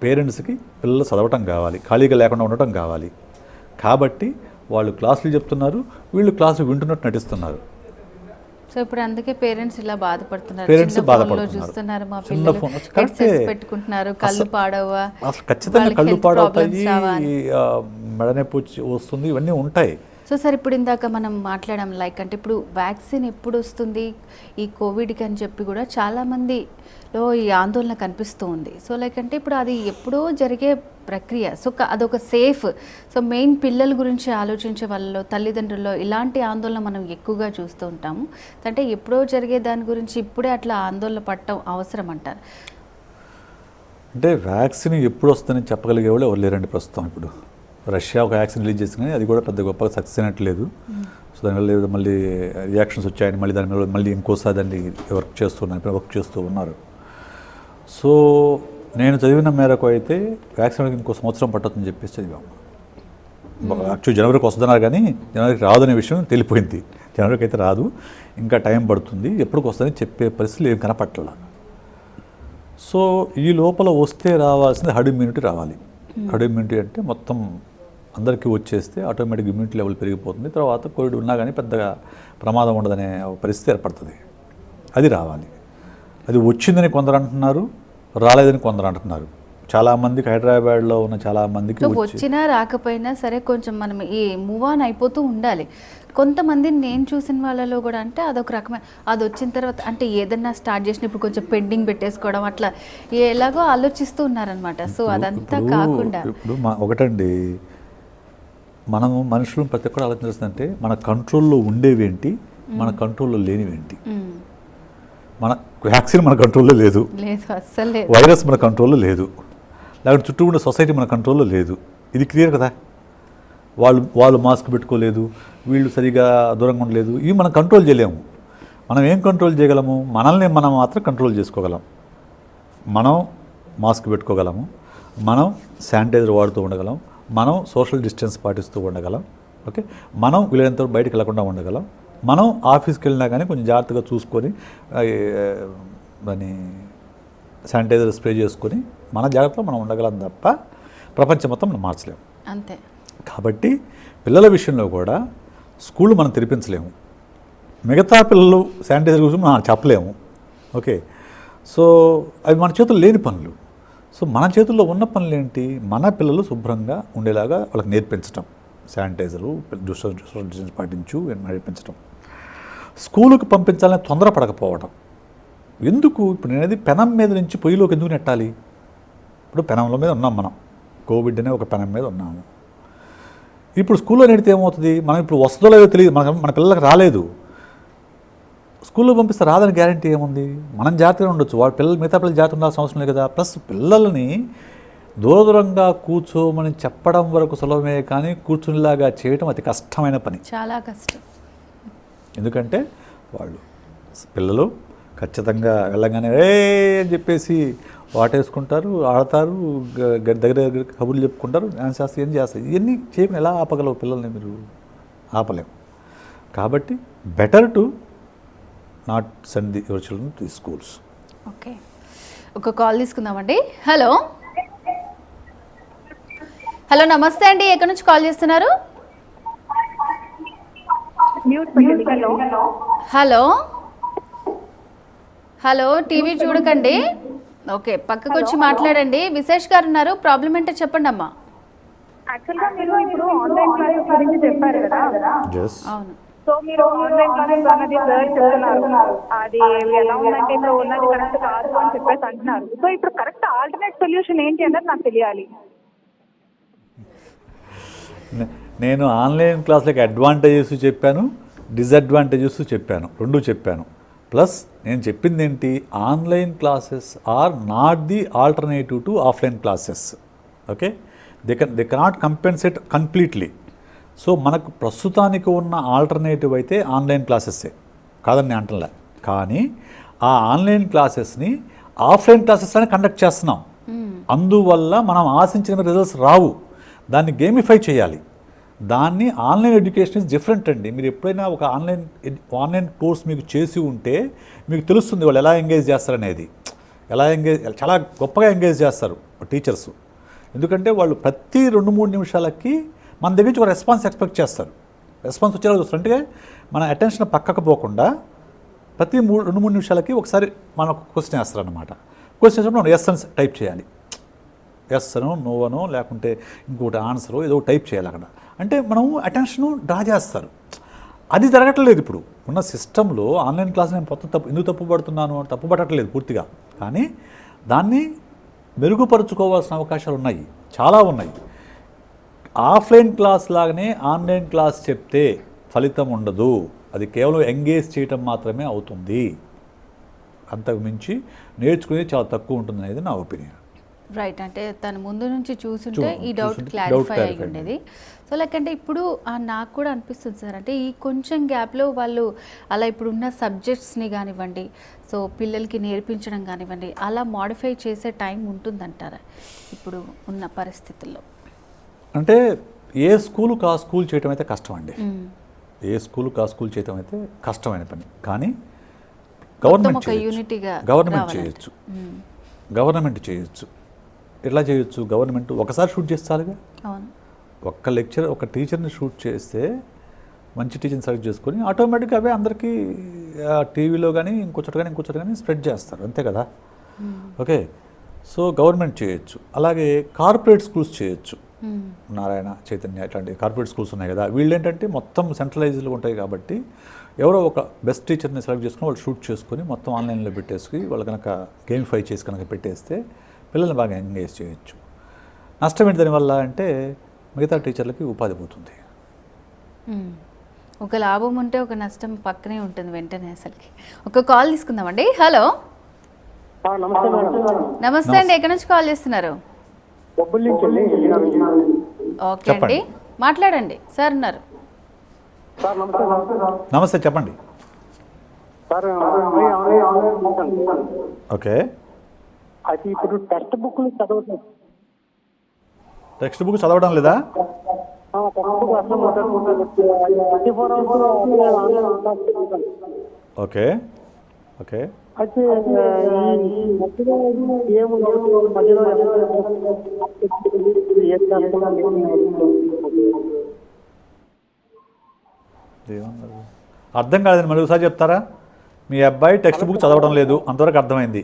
పేరెంట్స్కి పిల్లలు చదవటం కావాలి, ఖాళీగా లేకుండా ఉండటం కావాలి. కాబట్టి వాళ్ళు క్లాసులు చెప్తున్నారు, వీళ్ళు క్లాసులు వింటున్నట్టు నటిస్తున్నారు. సో ఇప్పుడు అందుకే పేరెంట్స్ ఇలా బాధపడుతున్నారు, పేరెంట్స్ చిన్న బాధపడుతున్నారు. ఫోన్లో చూస్తున్నారు, మా చిన్న పిల్లలు ఫోన్ headsets పెట్టుకుంటున్నారు, కళ్ళు పాడవా, అసలు ఖచ్చితంగా వాళ్ళకి కళ్ళు health పాడవుతాయి, problems రావా అని. మెడనొప్పి వస్తుంది, ఇవన్నీ ఉంటాయి. సో సార్ ఇప్పుడు ఇందాక మనం మాట్లాడాం లైక్ అంటే ఇప్పుడు వ్యాక్సిన్ ఎప్పుడు వస్తుంది ఈ కోవిడ్కి అని చెప్పి కూడా చాలామందిలో ఈ ఆందోళన కనిపిస్తూ ఉంది. సో లైక్ అంటే ఇప్పుడు అది ఎప్పుడో జరిగే ప్రక్రియ. సో అదొక సేఫ్. సో మెయిన్ పిల్లల గురించి ఆలోచించే వాళ్ళలో తల్లిదండ్రుల్లో ఇలాంటి ఆందోళన మనం ఎక్కువగా చూస్తూ ఉంటాము. అంటే ఎప్పుడో జరిగే దాని గురించి ఇప్పుడే అట్లా ఆందోళన పడటం అవసరం అంటారు. అంటే వ్యాక్సిన్ ఎప్పుడు వస్తుందని చెప్పగలిగే వాళ్ళు ఎవరు లేరండి ప్రస్తుతం. ఇప్పుడు రష్యా ఒక వ్యాక్సిన్ రిలీజ్ చేసింది కానీ అది కూడా పెద్ద గొప్పగా సక్సెస్ అయినట్లేదు. సో దానివల్ల మళ్ళీ రియాక్షన్స్ వచ్చాయని మళ్ళీ దాని మీద మళ్ళీ ఇంకోసారి దాన్ని వర్క్ చేస్తూ ఉన్నారు. సో నేను చదివిన మేరకు అయితే వ్యాక్సిన్ ఇంకో సంవత్సరం పట్టొద్దని చెప్పేసి చదివాము. యాక్చువల్లీ జనవరికి వస్తున్నారు కానీ జనవరికి రాదనే విషయం తెలిపోయింది. జనవరికి అయితే రాదు, ఇంకా టైం పడుతుంది, ఎప్పటికి వస్తుందని చెప్పే పరిస్థితులు ఏం కనపట్ల. సో ఈ లోపల వస్తే రావాల్సింది హర్డ్ ఇమ్యూనిటీ రావాలి. హర్డ్ ఇమ్యూనిటీ అంటే మొత్తం అందరికీ వచ్చేస్తే ఆటోమేటిక్ ఇమ్యూనిటీ లెవెల్ పెరిగిపోతుంది. తర్వాత కోవిడ్ ఉన్నా కానీ పెద్దగా ప్రమాదం ఉండదనే పరిస్థితి ఏర్పడుతుంది. అది రావాలి. అది వచ్చిందని కొందరు అంటున్నారు, రాలేదని కొందరు అంటున్నారు. చాలామందికి హైదరాబాద్లో ఉన్న చాలామందికి వచ్చినా రాకపోయినా సరే కొంచెం మనం ఈ మూవ్ ఆన్ అయిపోతూ ఉండాలి. కొంతమంది నేను చూసిన వాళ్ళలో కూడా అంటే అదొక రకమైన అది వచ్చిన తర్వాత అంటే ఏదన్నా స్టార్ట్ చేసిన ఇప్పుడు కొంచెం పెండింగ్ పెట్టేసుకోవడం అట్లా ఎలాగో ఆలోచిస్తూ ఉన్నారనమాట. సో అదంతా కాకుండా ఇప్పుడు ఒకటండి, మనము మనుషులు ప్రతి ఒక్కరు ఆలోచించాల్సిందంటే మన కంట్రోల్లో ఉండేవేంటి, మన కంట్రోల్లో లేనివేంటి. మన వ్యాక్సిన్ మన కంట్రోల్లో లేదు, అస్సలు వైరస్ మన కంట్రోల్లో లేదు, లేకపోతే చుట్టూ ఉండే సొసైటీ మన కంట్రోల్లో లేదు. ఇది క్లియర్ కదా. వాళ్ళు మాస్క్ పెట్టుకోలేదు, వీళ్ళు సరిగా దూరంగా ఉండలేదు, ఇవి మనం కంట్రోల్ చేయలేము. మనం ఏం కంట్రోల్ చేయగలము? మనల్ని మనం మాత్రం కంట్రోల్ చేసుకోగలం. మనం మాస్క్ పెట్టుకోగలము, మనం శానిటైజర్ వాడుతూ ఉండగలం, మనం సోషల్ డిస్టెన్స్ పాటిస్తూ ఉండగలం. ఓకే, మనం వీలైనంత బయటకు వెళ్ళకుండా ఉండగలం. మనం ఆఫీస్కి వెళ్ళినా కానీ కొంచెం జాగ్రత్తగా చూసుకొని దాన్ని శానిటైజర్ స్ప్రే చేసుకొని మన జాగ్రత్తలో మనం ఉండగలం తప్ప ప్రపంచం మొత్తం మనం మార్చలేము. అంతే. కాబట్టి పిల్లల విషయంలో కూడా స్కూళ్ళు మనం తెరిపించలేము. మిగతా పిల్లలు శానిటైజర్ గురించి మనం చెప్పలేము. ఓకే, సో అవి మన చేతుల్లో లేని పనులు. సో మన చేతుల్లో ఉన్న పనులు ఏంటి? మన పిల్లలు శుభ్రంగా ఉండేలాగా వాళ్ళకి నేర్పించడం, శానిటైజరు సోషల్ డిస్టెన్స్ పాటించు నేర్పించడం. స్కూలుకి పంపించాలని తొందరపడకపోవడం. ఎందుకు? ఇప్పుడు నేనేది పెనం మీద నుంచి పొయ్యిలోకి ఎందుకు నెట్టాలి? ఇప్పుడు పెనంలో మీద ఉన్నాం మనం, కోవిడ్ అనే ఒక పెనం మీద ఉన్నాము. ఇప్పుడు స్కూల్లో నెడితే ఏమవుతుంది? మనం ఇప్పుడు వస్తుందో లేదో తెలియదు, మన పిల్లలకు రాలేదు, స్కూల్లో పంపిస్తే రాదని గ్యారంటీ ఏముంది? మనం జాగ్రత్తగా ఉండొచ్చు, వాళ్ళ పిల్లలు మిగతా పిల్లలు జాగ్రత్త ఉండాల్సిన అవసరం లేదు కదా. ప్లస్ పిల్లల్ని దూరంగా కూర్చోమని చెప్పడం వరకు సులభమే, కానీ కూర్చునిలాగా చేయటం అతి కష్టమైన పని. చాలా కష్టం. ఎందుకంటే వాళ్ళు పిల్లలు ఖచ్చితంగా వెళ్ళగానే ఏ అని చెప్పేసి వాటేసుకుంటారు, ఆడతారు, దగ్గర దగ్గర కబుర్లు చెప్పుకుంటారు, డాన్స్ చేస్తారు, ఏం చేస్తారు. ఇవన్నీ చేయకుండా ఎలా ఆపగలవు పిల్లల్ని? మీరు ఆపలేము. కాబట్టి better to not send your children to schools. Okay, ఒక కాల్ తీసుకుందామండి. హలో హలో, నమస్తే అండి. ఎక్కడి నుంచి కాల్ చేస్తున్నారు? హలో హలో, టీవీ చూడకండి. ఓకే, పక్కకు వచ్చి మాట్లాడండి. విశేష్ గారు ఉన్నారు, ప్రాబ్లం ఏంటో చెప్పండి అమ్మా. యాక్చువల్గా మీరు ఇప్పుడు ఆన్లైన్ క్లాసెస్ గురించి చెప్పారు కదా. అవును. సో మీరు ఆన్లైన్ క్లాసెస్ అన్నది సార్ చెప్తున్నారు, అది ఎలా ఉందంటే ఇప్పుడు ఉన్నది కరెక్ట్ కాదు అని చెప్పేసి అంటున్నారు. సో ఇప్పుడు కరెక్ట్ ఆల్టర్నేట్ సొల్యూషన్ ఏంటి అన్నది నాకు తెలియాలి. నేను ఆన్లైన్ క్లాసులకి అడ్వాంటేజెస్ చెప్పాను, డిసడ్వాంటేజెస్ చెప్పాను, రెండు చెప్పాను. ప్లస్ నేను చెప్పింది ఏంటి, online classes are not the alternative to offline classes. Okay, they cannot compensate completely. So మనకు ప్రస్తుతానికి ఉన్న ఆల్టర్నేటివ్ అయితే ఆన్లైన్ క్లాసెస్సే, కాదని నేను అంటలే. కానీ ఆ ఆన్లైన్ క్లాసెస్ని ఆఫ్లైన్ క్లాసెస్ అని కండక్ట్ చేస్తున్నాం. అందువల్ల మనం ఆశించిన రిజల్ట్స్ రావు. దాన్ని గేమిఫై చేయాలి. దాన్ని ఆన్లైన్ ఎడ్యుకేషన్ ఇస్ డిఫరెంట్ అండి. మీరు ఎప్పుడైనా ఒక ఆన్లైన్ కోర్స్ మీకు చేసి ఉంటే మీకు తెలుస్తుంది వాళ్ళు ఎలా ఎంగేజ్ చేస్తారనేది. చాలా గొప్పగా ఎంగేజ్ చేస్తారు టీచర్స్. ఎందుకంటే వాళ్ళు ప్రతి 2-3 నిమిషాలకి మన దగ్గర నుంచి ఒక రెస్పాన్స్ ఎక్స్పెక్ట్ చేస్తారు. రెస్పాన్స్ వచ్చేలా చూస్తారు. అంటే మన అటెన్షన్ పక్కకు పోకుండా ప్రతి 2-3 నిమిషాలకి ఒకసారి మనకు క్వశ్చన్ వేస్తారనమాట. క్వశ్చన్ వేసినప్పుడు మనం ఎస్ అని టైప్ చేయాలి. ఎస్ అనో నో అనో లేకుంటే ఇంకోటి ఆన్సరో ఏదో టైప్ చేయాలి అక్కడ. అంటే మనం అటెన్షను డ్రా చేస్తారు. అది జరగట్లేదు ఇప్పుడు ఉన్న సిస్టంలో. ఆన్లైన్ క్లాస్ నేను ఎందుకు తప్పుపడట్లేదు పూర్తిగా. కానీ దాన్ని మెరుగుపరుచుకోవాల్సిన అవకాశాలు ఉన్నాయి, చాలా ఉన్నాయి. ఆఫ్లైన్ క్లాస్ లాగానే ఆన్లైన్ క్లాస్ చెప్తే ఫలితం ఉండదు. అది కేవలం ఎంగేజ్ చేయటం మాత్రమే అవుతుంది. అంతకు మించి నేర్చుకునేది చాలా తక్కువ ఉంటుంది అనేది నా ఒపీనియన్. రైట్, అంటే తను ముందు నుంచి చూసుంటే ఈ డౌట్ క్లారిఫై అయి ఉండేది. సో లేకంటే ఇప్పుడు నాకు కూడా అనిపిస్తుంది సార్, అంటే ఈ కొంచెం గ్యాప్లో వాళ్ళు అలా ఇప్పుడున్న సబ్జెక్ట్స్ని కానివ్వండి, సో పిల్లలకి నేర్పించడం కానివ్వండి, అలా మోడిఫై చేసే టైం ఉంటుందంటారా ఇప్పుడు ఉన్న పరిస్థితుల్లో? అంటే ఏ స్కూలుకు ఆ స్కూల్ చేయటం అయితే కష్టం అండి. ఏ స్కూలుకు ఆ స్కూల్ చేయటం అయితే కష్టమైన పని. కానీ గవర్నమెంట్ చేయొచ్చు. గవర్నమెంట్ చేయొచ్చు. ఎట్లా చేయొచ్చు? గవర్నమెంట్ ఒకసారి షూట్ చేస్తారుగా. ఒక టీచర్ని షూట్ చేస్తే మంచి టీచర్ని సెలెక్ట్ చేసుకొని ఆటోమేటిక్గా అవే అందరికీ టీవీలో కానీ ఇంకొకటి కానీ స్ప్రెడ్ చేస్తారు, అంతే కదా. ఓకే, సో గవర్నమెంట్ చేయొచ్చు. అలాగే కార్పొరేట్ స్కూల్స్ చేయొచ్చు. నారాయణ, చైతన్య ఇట్లాంటి కార్పొరేట్ స్కూల్స్ ఉన్నాయి కదా. వీళ్ళు ఏంటంటే మొత్తం సెంట్రలైజ్డ్గా ఉంటాయి కాబట్టి ఎవరో ఒక బెస్ట్ టీచర్ని సెలెక్ట్ చేసుకుని వాళ్ళు షూట్ చేసుకొని మొత్తం ఆన్లైన్లో పెట్టేసుకుని వాళ్ళు కనుక గేమిఫై చేసి కనుక పెట్టేస్తే పిల్లల్ని బాగా ఎంగేజ్ చేయొచ్చు. నష్టం ఏంటి దానివల్ల అంటే మిగతా టీచర్లకి ఉపాధి పోతుంది. ఒక లాభం ఉంటే ఒక నష్టం పక్కనే ఉంటుంది వెంటనే. అసలుకి ఒక కాల్ తీసుకుందామండి. హలో, నమస్తే అండి. ఎక్కడి నుంచి కాల్ చేస్తున్నారు? ఓకే అండి, మాట్లాడండి. సార్ ఉన్నారు. నమస్తే, చెప్పండి. ఓకే, అది ఇప్పుడు టెక్స్ట్ బుక్ చదవడం లేదా? ఓకే ఓకే, అయితే అర్థం కాదండి, మళ్ళీ ఒకసారి చెప్తారా? మీ అబ్బాయి టెక్స్ట్ బుక్ చదవడం లేదు, అంతవరకు అర్థమైంది.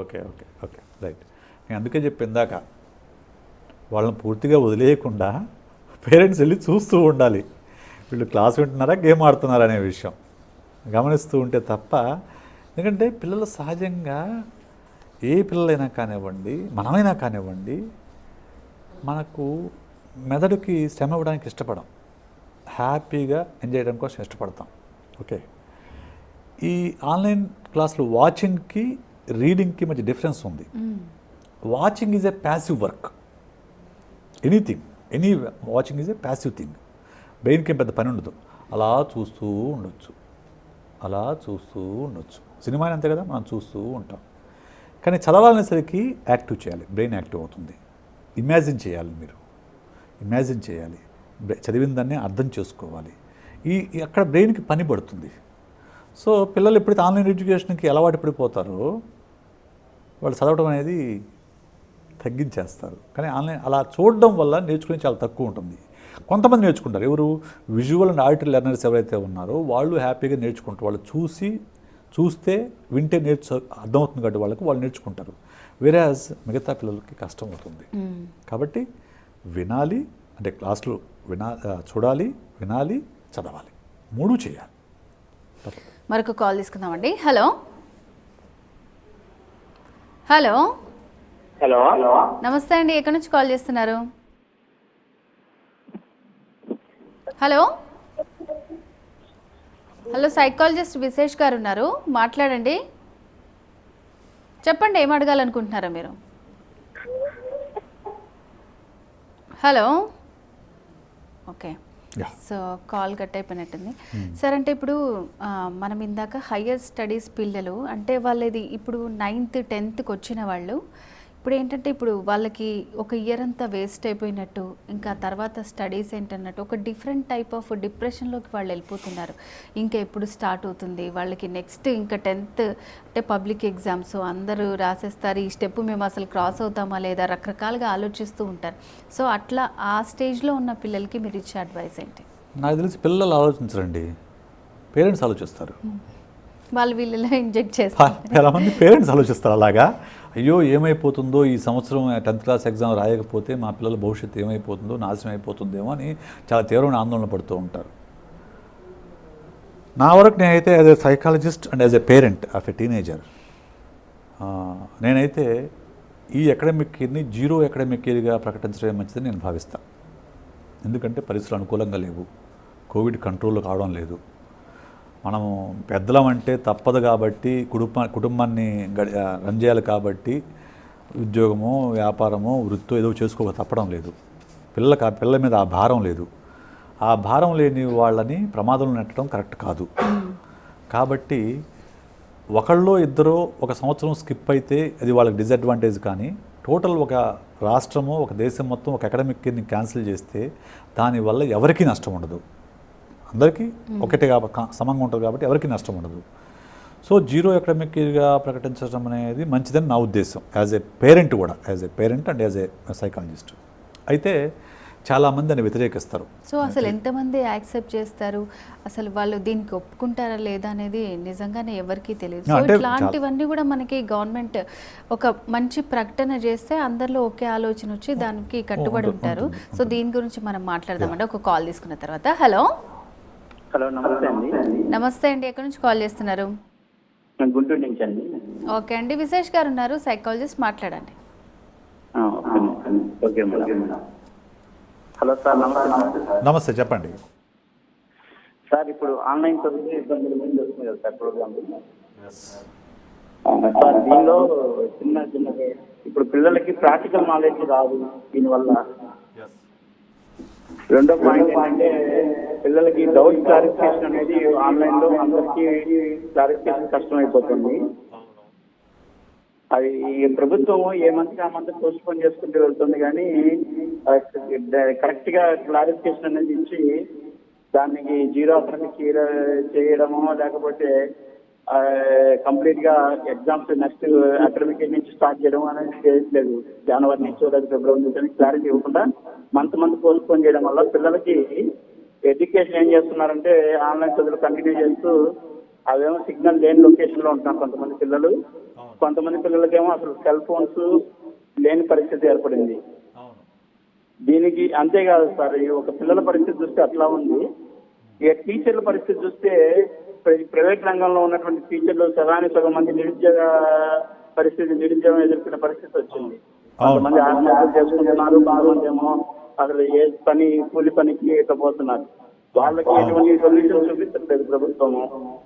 Okay okay okay right. నేను అందుకే చెప్పి ఇందాక వాళ్ళని పూర్తిగా వదిలేయకుండా పేరెంట్స్ వెళ్ళి చూస్తూ ఉండాలి. వీళ్ళు క్లాస్ వింటున్నారా, గేమ్ ఆడుతున్నారా అనే విషయం గమనిస్తూ ఉంటే తప్ప. ఎందుకంటే పిల్లలు సహజంగా, ఏ పిల్లలైనా కానివ్వండి, మనమైనా కానివ్వండి, మనకు మెదడుకి శ్రమ ఇవ్వడానికి ఇష్టపడం. హ్యాపీగా ఎంజాయ్ చేయడం కోసం ఇష్టపడతాం. ఓకే, ఈ ఆన్లైన్ క్లాసులు వాచింగ్కి రీడింగ్కి మధ్య డిఫరెన్స్ ఉంది. Watching is a passive work. Any watching is a passive thing. బ్రెయిన్కి ఏం పెద్ద పని ఉండదు, అలా చూస్తూ ఉండొచ్చు. సినిమా అంతే కదా, మనం చూస్తూ ఉంటాం. కానీ చదవాలనేసరికి యాక్టివ్ చేయాలి, బ్రెయిన్ యాక్టివ్ అవుతుంది. ఇమాజిన్ చేయాలి, చదివిన దాన్ని అర్థం చేసుకోవాలి. అక్కడ బ్రెయిన్కి పని పడుతుంది. సో పిల్లలు ఎప్పుడైతే ఆన్లైన్ ఎడ్యుకేషన్కి అలవాటు పడిపోతారో వాళ్ళు చదవడం అనేది తగ్గించేస్తారు. కానీ ఆన్లైన్ అలా చూడడం వల్ల నేర్చుకునే చాలా తక్కువ ఉంటుంది. కొంతమంది నేర్చుకుంటారు. ఎవరు విజువల్ అండ్ ఆడిటరీ లెర్నర్స్ ఎవరైతే ఉన్నారో వాళ్ళు హ్యాపీగా నేర్చుకుంటారు. వాళ్ళు చూస్తే వింటే అర్థమవుతుంది కాబట్టి వాళ్ళు నేర్చుకుంటారు. వేరేజ్ మిగతా పిల్లలకి కష్టం అవుతుంది. కాబట్టి వినాలి అంటే క్లాసులు చూడాలి, వినాలి, చదవాలి, 3 చేయాలి. మరొక కాల్ తీసుకుందామండి. హలో హలో హలో నమస్తే అండి, ఎక్కడి నుంచి కాల్ చేస్తున్నారు? హలో సైకాలజిస్ట్ విశేష్ గారు ఉన్నారు, మాట్లాడండి. చెప్పండి, ఏం అడగాలనుకుంటున్నారో మీరు. Hello, okay, so call cut అయిపోయినట్టుంది. సార్, అంటే ఇప్పుడు మనం ఇందాక హయ్యర్ స్టడీస్ పిల్లలు అంటే వాళ్ళది ఇప్పుడు 9th 10th వచ్చిన వాళ్ళు ఇప్పుడు ఏంటంటే ఇప్పుడు వాళ్ళకి ఒక ఇయర్ అంతా వేస్ట్ అయిపోయినట్టు, ఇంకా తర్వాత స్టడీస్ ఏంటన్నట్టు ఒక డిఫరెంట్ టైప్ ఆఫ్ డిప్రెషన్లోకి వాళ్ళు వెళ్ళిపోతున్నారు. ఇంకా ఎప్పుడు స్టార్ట్ అవుతుంది వాళ్ళకి నెక్స్ట్, ఇంకా 10th అంటే పబ్లిక్ ఎగ్జామ్స్ అందరూ రాసేస్తారు, ఈ స్టెప్ మేము అసలు క్రాస్ అవుతామా లేదా, రకరకాలుగా ఆలోచిస్తూ ఉంటారు. సో అట్లా ఆ స్టేజ్లో ఉన్న పిల్లలకి మీరు ఇచ్చే అడ్వైస్ ఏంటి? నాకు తెలిసి పిల్లలు ఆలోచించరండి, పేరెంట్స్ ఆలోచిస్తారు. వాళ్ళు వీళ్ళలో ఇంజెక్ట్ చేస్తారు. చాలామంది పేరెంట్స్ ఆలోచిస్తారు అలాగా. అయ్యో ఏమైపోతుందో, ఈ సంవత్సరం 10th క్లాస్ ఎగ్జామ్ రాయకపోతే మా పిల్లల భవిష్యత్తు ఏమైపోతుందో, నాశనం అయిపోతుందేమో అని చాలా తీవ్రమైన ఆందోళన పడుతూ ఉంటారు. నా వరకు నేనైతే as a psychologist and as a parent of a teenager, నేనైతే ఈ అకాడమిక్ ఇయర్ని 0 అకాడమిక్ ఇయర్గా ప్రకటించడమే మంచిదని నేను భావిస్తాను. ఎందుకంటే పరిస్థితులు అనుకూలంగా లేవు, కోవిడ్ కంట్రోల్ కావడం లేదు. మనము పెద్దలం అంటే తప్పదు కాబట్టి, కుటుంబాన్ని రన్ చేయాలి కాబట్టి ఉద్యోగమో వ్యాపారమో వృత్తో ఏదో చేసుకోక తప్పడం లేదు. పిల్లల మీద ఆ భారం లేదు. ఆ భారం లేని వాళ్ళని ప్రమాదంలో నెట్టడం కరెక్ట్ కాదు. కాబట్టి ఒకళ్ళో ఇద్దరో ఒక సంవత్సరం స్కిప్ అయితే అది వాళ్ళకి డిసడ్వాంటేజ్. కానీ టోటల్ ఒక రాష్ట్రమో ఒక దేశం మొత్తం ఒక అకాడమిక్ ఇయర్ని క్యాన్సిల్ చేస్తే దానివల్ల ఎవరికీ నష్టం ఉండదు, అందరికీ ఒకటే సమంగా ఉంటుంది కాబట్టి ఎవరికి నష్టం ఉండదు. సో 0 అకాడమిక్ ఇయర్గా ప్రకటించడం అనేది మంచిదని నా ఉద్దేశం, యాజ్ ఏ పేరెంట్ కూడా, as a parent and as a psychologist. అయితే చాలామంది దాన్ని వ్యతిరేకిస్తారు. సో అసలు ఎంతమంది యాక్సెప్ట్ చేస్తారు, అసలు వాళ్ళు దీనికి ఒప్పుకుంటారా లేదా అనేది నిజంగానే ఎవరికీ తెలియదు. సో ఇట్లాంటివన్నీ కూడా మనకి గవర్నమెంట్ ఒక మంచి ప్రకటన చేస్తే అందరిలో ఒకే ఆలోచన వచ్చి దానికి కట్టుబడి ఉంటారు. సో దీని గురించి మనం మాట్లాడదామంటే ఒక కాల్ తీసుకున్న తర్వాత. హలో నమస్తే అండి. నమస్తే అండి, ఎక్కడి నుంచి కాల్ చేస్తున్నారు? గుంటూరు నుంచి అండి. ఓకే అండి, విశేష్ గారు ఉన్నారు, సైకాలజిస్ట్, మాట్లాడండి. Okay madam. హలో సార్, నమస్తే. నమస్తే, చెప్పండి సార్. ఇప్పుడు ఆన్లైన్ చదువు ఇబ్బందులు ముందు వస్తుంది కదా సార్ ప్రోగ్రామ్. సార్ దీనిలో చిన్న ఇప్పుడు పిల్లలకి ప్రాక్టికల్ నాలెడ్జ్ రాదు దీనివల్ల. రెండో పాయింట్ ఏంటంటే పిల్లలకి డౌట్ క్లారిఫికేషన్ అనేది ఆన్లైన్ లో అందరికీ క్లారిఫికేషన్ కష్టమైపోతుంది. అది ప్రభుత్వం ఏ మంత్కి ఆ మంత్ పోస్ట్ పోన్ చేసుకుంటూ వెళ్తుంది, కానీ కరెక్ట్ గా క్లారిఫికేషన్ అనేది ఇచ్చి దానికి 0 అకాడమిక్ చేయడమో లేకపోతే కంప్లీట్ గా ఎగ్జామ్స్ నెక్స్ట్ అకాడమిక్ ఇయర్ నుంచి స్టార్ట్ చేయడం అనేది చేయట్లేదు. జనవరి నుంచి లేదా ఫిబ్రవరి నుంచి క్లారిటీ ఇవ్వకుండా మంత్ పోస్ట్ పోన్ చేయడం వల్ల పిల్లలకి ఎడ్యుకేషన్ ఏం చేస్తున్నారంటే ఆన్లైన్ చదువులు కంటిన్యూ చేస్తూ అవేమో సిగ్నల్ లేని లొకేషన్ లో ఉంటున్నారు కొంతమంది పిల్లలు. కొంతమంది పిల్లలకేమో అసలు సెల్ ఫోన్స్ లేని పరిస్థితి ఏర్పడింది. దీనికి అంతేకాదు సార్, ఈ ఒక పిల్లల పరిస్థితి చూస్తే అట్లా ఉంది. ఇక టీచర్ల పరిస్థితి చూస్తే ప్రైవేట్ రంగంలో ఉన్నటువంటి టీచర్లు సగం మంది నిరుద్యోగం ఎదుర్కొనే పరిస్థితి వచ్చింది. కొంతమంది ఆత్మహత్యలు చేసుకుంటున్నారు, కొంతమంది ఏమో అసలు ఏ కూలి పనికి ఇకపోతున్నారు. వాళ్ళకి ఎటువంటి సొల్యూషన్ చూపించట్లేదు ప్రభుత్వము.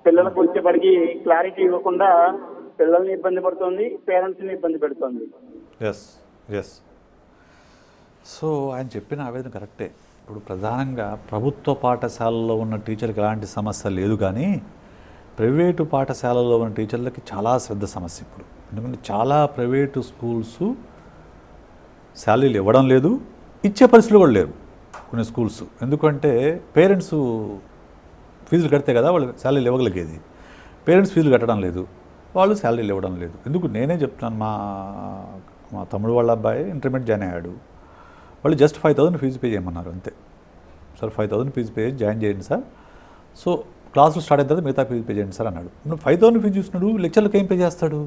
పిల్లలకు వచ్చేప్పటికి క్లారిటీ ఇవ్వకుండా పిల్లల్ని ఇబ్బంది పడుతుంది, పేరెంట్స్ని ఇబ్బంది పెడుతుంది. Yes yes. సో ఆయన చెప్పిన ఆవేదన కరెక్టే. ఇప్పుడు ప్రధానంగా ప్రభుత్వ పాఠశాలలో ఉన్న టీచర్కి ఎలాంటి సమస్య లేదు, కానీ ప్రైవేటు పాఠశాలలో ఉన్న టీచర్లకి చాలా శ్రద్ధ సమస్య ఇప్పుడు. ఎందుకంటే చాలా ప్రైవేటు స్కూల్స్ శాలరీలు ఇవ్వడం లేదు, ఇచ్చే పరిస్థితులు కూడా లేరు కొన్ని స్కూల్స్. ఎందుకంటే పేరెంట్స్ ఫీజులు కడితే కదా వాళ్ళు శాలరీలు ఇవ్వగలిగేది. పేరెంట్స్ ఫీజులు కట్టడం లేదు, వాళ్ళు శాలరీలు ఇవ్వడం లేదు. ఎందుకు నేనే చెప్తున్నాను, మా తమ్ముడు వాళ్ళ అబ్బాయి ఇంటర్మీడియట్ జాయిన్ అయ్యాడు. వాళ్ళు జస్ట్ 5,000 ఫీజు పే చేయమన్నారు అంతే. సార్ 5,000 ఫీజు పే చేసి జాయిన్ చేయండి సార్, సో క్లాసులు స్టార్ట్ అయిన తర్వాత మిగతా ఫీజు పే చేయండి సార్ అన్నాడు. నువ్వు 5,000 ఫీజు చూస్తున్నాడు, లెక్చర్లకు ఏం పే చేస్తాడు?